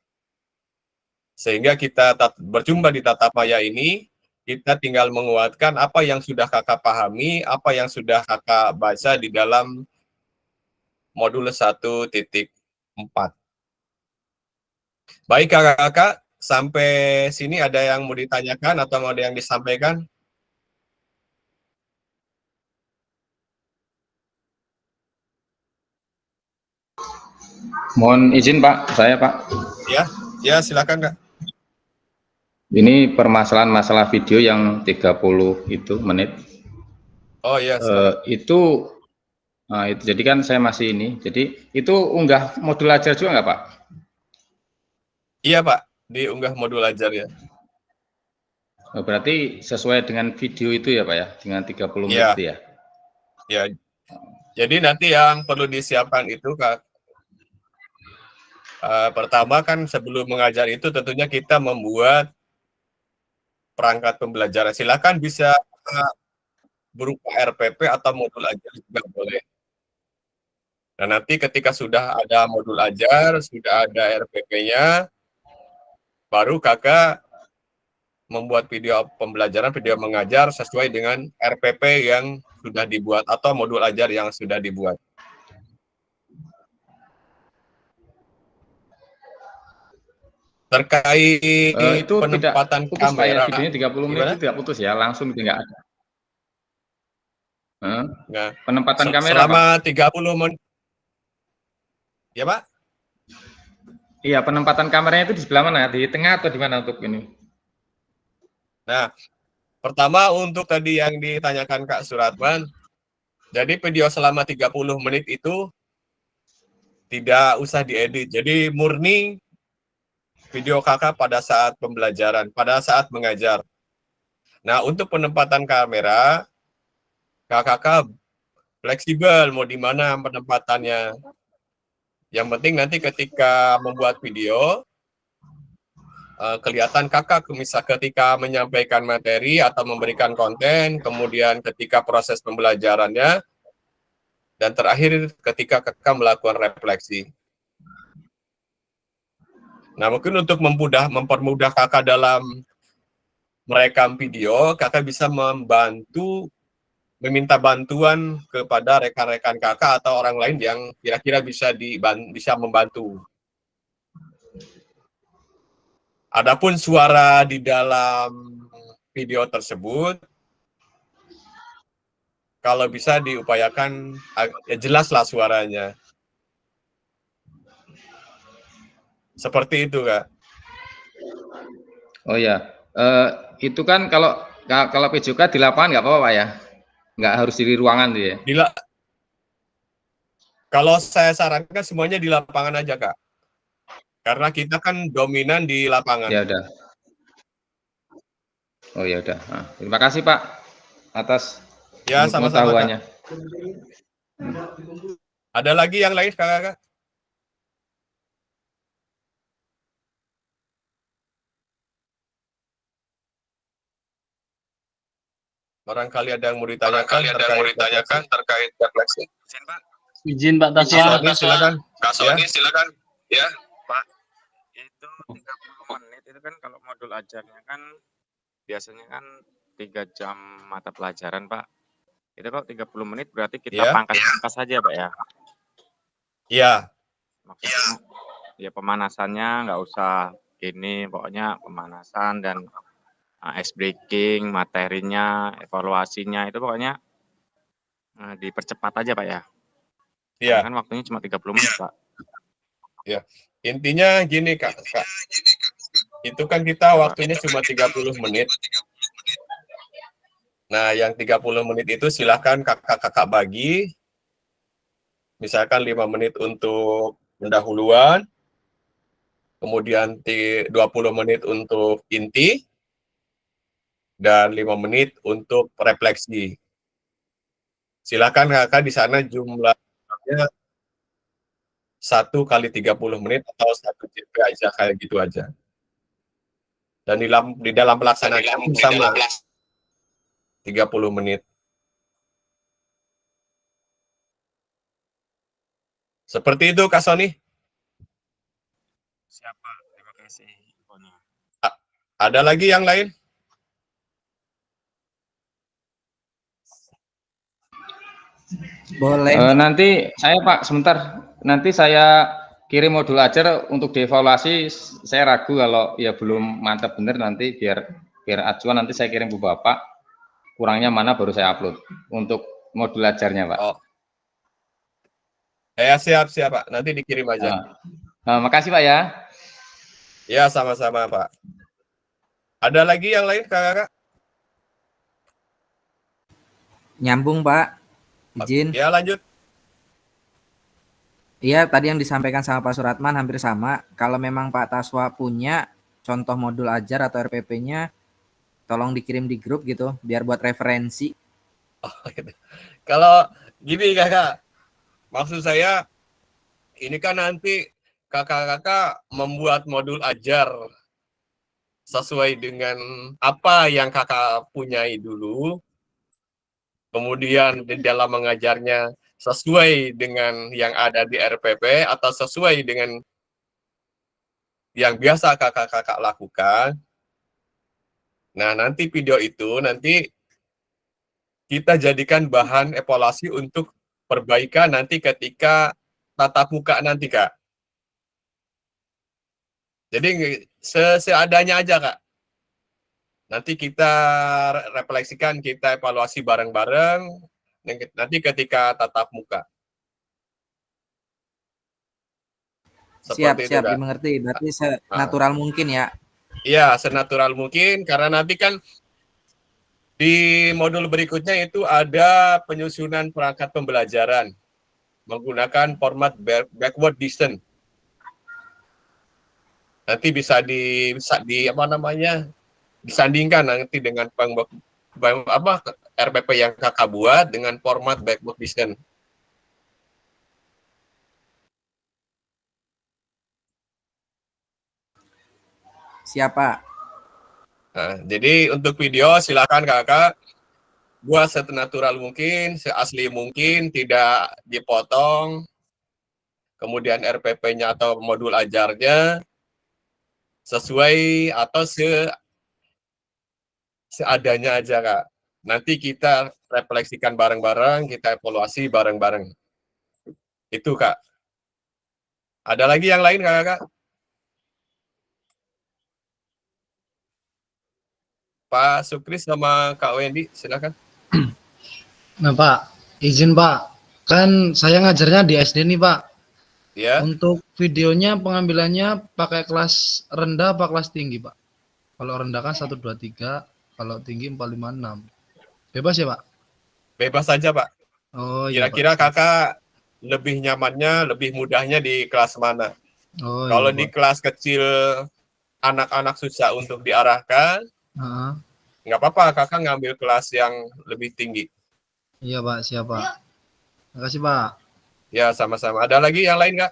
Sehingga kita berjumpa di tatap maya ini, kita tinggal menguatkan apa yang sudah kakak pahami, apa yang sudah kakak baca di dalam modul 1.4. Baik kakak-kakak, sampai sini ada yang mau ditanyakan atau mau ada yang disampaikan? Mohon izin Pak, saya Pak. Ya silakan Kak. Ini permasalahan masalah video yang 30 itu menit. Oh iya. Itu jadi kan saya masih ini. Jadi itu unggah modul ajar juga nggak Pak? Iya Pak, diunggah modul ajar ya. Oh, berarti sesuai dengan video itu ya Pak ya, dengan 30 menit Iya. itu ya? Ya, jadi nanti yang perlu disiapkan itu Kak, pertama kan sebelum mengajar itu tentunya kita membuat perangkat pembelajaran. Silakan bisa berupa RPP atau modul ajar juga boleh. Nah, nanti ketika sudah ada modul ajar, sudah ada RPP-nya, baru Kakak membuat video pembelajaran, video mengajar sesuai dengan RPP yang sudah dibuat atau modul ajar yang sudah dibuat. Terkait Itu tidak penempatan putus Pak ya, kamera, videonya 30 menit gimana? itu tidak putus ya, langsung itu nggak ada. Nah, Penempatan kamera selama Pak? 30 menit. Ya Pak? Iya, penempatan kameranya itu di sebelah mana? Di tengah atau di mana untuk ini? Nah, pertama untuk tadi yang ditanyakan Kak Suratman, jadi video selama 30 menit itu tidak usah diedit. Jadi murni video Kakak pada saat pembelajaran, pada saat mengajar. Nah, untuk penempatan kamera, Kakak fleksibel mau di mana penempatannya. Yang penting nanti ketika membuat video, kelihatan Kakak ketika menyampaikan materi atau memberikan konten, kemudian ketika proses pembelajarannya, dan terakhir ketika Kakak melakukan refleksi. Nah, mungkin untuk mempermudah Kakak dalam merekam video, Kakak bisa meminta bantuan kepada rekan-rekan Kakak atau orang lain yang kira-kira bisa membantu. Adapun suara di dalam video tersebut, kalau bisa diupayakan ya jelaslah suaranya. Seperti itu, Kak. Oh ya, itu kan kalau PJK di lapangan nggak apa-apa Pak ya? Nggak harus di ruangan dia. Kalau saya sarankan semuanya di lapangan aja, Kak. Karena kita kan dominan di lapangan. Ya udah. Oh ya udah. Nah, terima kasih Pak atas pengetahuannya. Ada lagi yang lain, Kakak? Barangkali ada yang mau ditanyakan terkait refleksi. Izin Pak Taswa. Silakan. Kak Sony, silakan. Ya, Pak. Itu 30 menit itu kan kalau modul ajarnya kan biasanya kan 3 jam mata pelajaran, Pak. Itu kalau 30 menit berarti kita pangkas-pangkas saja, Pak ya? Iya. Maksudnya ya pemanasannya nggak usah ini, pokoknya pemanasan dan ice breaking, materinya, evaluasinya itu pokoknya dipercepat aja, Pak ya? Iya. Kan waktunya cuma 30 menit, Pak. Ya, intinya gini Kak. Itu kan kita waktunya cuma 30 menit. Nah, yang 30 menit itu silahkan kakak-kakak bagi. Misalkan 5 menit untuk pendahuluan, kemudian 20 menit untuk inti, dan 5 menit untuk refleksi. Silakan kakak di sana jumlahnya 1 kali 30 menit atau 1 JP aja, kayak gitu aja. Dan di dalam pelaksanaan sama 30 menit. Seperti itu Kak Sony. Siapa? Terima kasih infonya. Ada lagi yang lain? Boleh. Nanti saya Pak sebentar, nanti saya kirim modul ajar untuk dievaluasi. Saya ragu kalau ya belum mantap bener, nanti biar acuan nanti saya kirim ke Bapak. Kurangnya mana baru saya upload untuk modul ajarnya Pak. Oh. Ya siap Pak, nanti dikirim aja. Makasih Pak ya. Ya sama-sama Pak. Ada lagi yang lain Kakak? Nyambung Pak. Izin. Ya lanjut. Iya, tadi yang disampaikan sama Pak Suratman hampir sama. Kalau memang Pak Taswa punya contoh modul ajar atau RPP-nya, tolong dikirim di grup gitu biar buat referensi. Oh, gitu. Kalau gini kakak, maksud saya ini kan nanti kakak-kakak membuat modul ajar sesuai dengan apa yang kakak punyai dulu, kemudian di dalam mengajarnya sesuai dengan yang ada di RPP atau sesuai dengan yang biasa kakak-kakak lakukan. Nah, nanti video itu nanti kita jadikan bahan evaluasi untuk perbaikan nanti ketika tatap muka nanti, Kak. Jadi seadanya aja, Kak. Nanti kita refleksikan, kita evaluasi bareng-bareng nanti ketika tatap muka. Siap, Seperti itu, siap, Kak. dimengerti. Berarti senatural mungkin ya. Iya, senatural mungkin karena nanti kan di modul berikutnya itu ada penyusunan perangkat pembelajaran menggunakan format backward distance. Nanti bisa di apa namanya? Disandingkan nanti dengan RPP yang kakak buat dengan format backward distance. Siapa? Nah, jadi untuk video silakan kakak buat senatural mungkin, seasli mungkin, tidak dipotong. Kemudian RPP-nya atau modul ajarnya sesuai atau seadanya aja, Kak. Nanti kita refleksikan bareng-bareng, kita evaluasi bareng-bareng. Itu, Kak. Ada lagi yang lain, Kak? Pak Sukris sama Kak Wendy, silakan. Nah Pak, izin Pak, kan saya ngajarnya di SD nih Pak. Ya. Untuk videonya pengambilannya pakai kelas rendah apa kelas tinggi Pak? Kalau rendah kan 1, 2, 3, kalau tinggi 4, 5, 6. Bebas ya Pak? Bebas saja Pak. Oh iya Pak. Kira-kira kakak lebih nyamannya, lebih mudahnya di kelas mana? Oh, kalau iya, di Pak. kelas kecil anak-anak susah untuk diarahkan, nggak apa-apa kakak ngambil kelas yang lebih tinggi. Iya Pak, siap Pak. Makasih Pak. Ya sama-sama. Ada lagi yang lain Kak?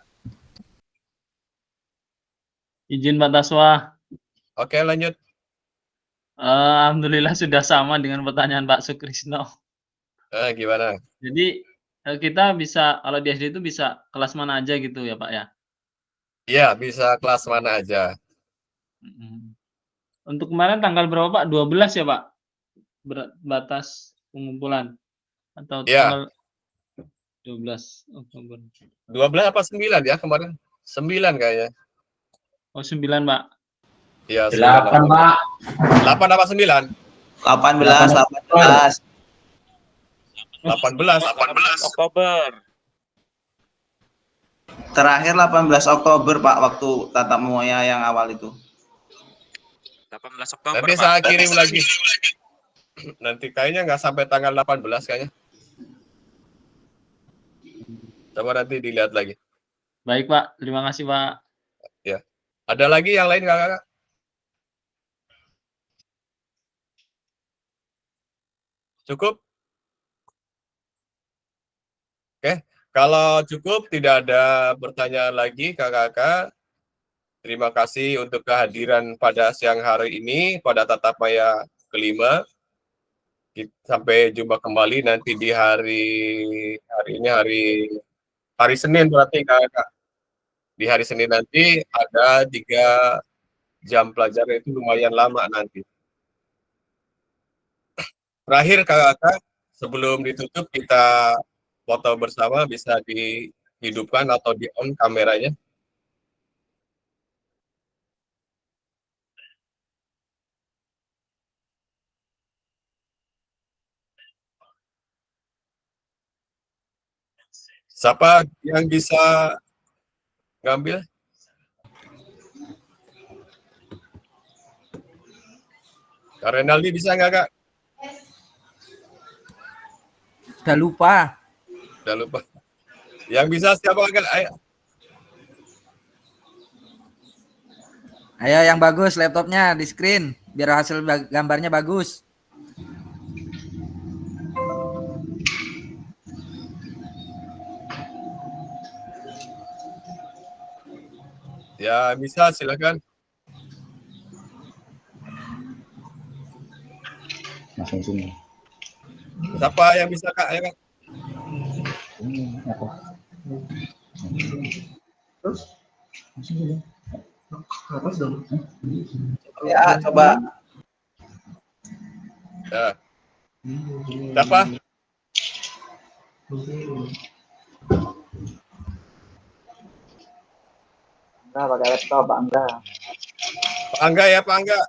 Izin Pak Taswa. Oke lanjut. Alhamdulillah sudah sama dengan pertanyaan Pak Sukrisno. Gimana? Jadi kita bisa kalau di SD itu bisa kelas mana aja gitu ya Pak ya? Iya bisa kelas mana aja. Untuk kemarin tanggal berapa Pak? 12 ya Pak? Batas pengumpulan atau tanggal 12 Oktober. 12 apa 9 ya kemarin? 9 kayaknya. Oh 9 Pak. Iya 8 Pak. 8 apa 9? 18 Oktober. Terakhir 18 Oktober Pak, waktu tatap muka yang awal itu. 18 Oktober Nanti Pak. saya kirim lagi. Nanti kayaknya nggak sampai tanggal 18 kayaknya. Coba nanti dilihat lagi. Baik Pak, terima kasih Pak. Ya. Ada lagi yang lain kakak? Cukup? Oke, kalau cukup tidak ada pertanyaan lagi kakak-kakak. Terima kasih untuk kehadiran pada siang hari ini pada tatap maya kelima. Sampai jumpa kembali nanti di hari ini hari Senin berarti kakak. Di hari Senin nanti ada 3 jam pelajaran itu lumayan lama nanti. Terakhir kakak, sebelum ditutup kita foto bersama, bisa dihidupkan atau di-on kameranya. Siapa yang bisa ngambil? Kak Renaldi bisa nggak Kak? Udah lupa. Udah lupa. Yang bisa siapa Kak? Ayo. Ayo yang bagus laptopnya di screen. biar hasil gambarnya bagus. Ya, bisa, silakan. Langsung sini. Siapa yang bisa, Kak? Ayo, Kak. Terus? Atas dong. Ya, coba. Ya. Siapa? Enggak pakai laptop, Pak. Enggak. Pak Angga ya, Pak Angga.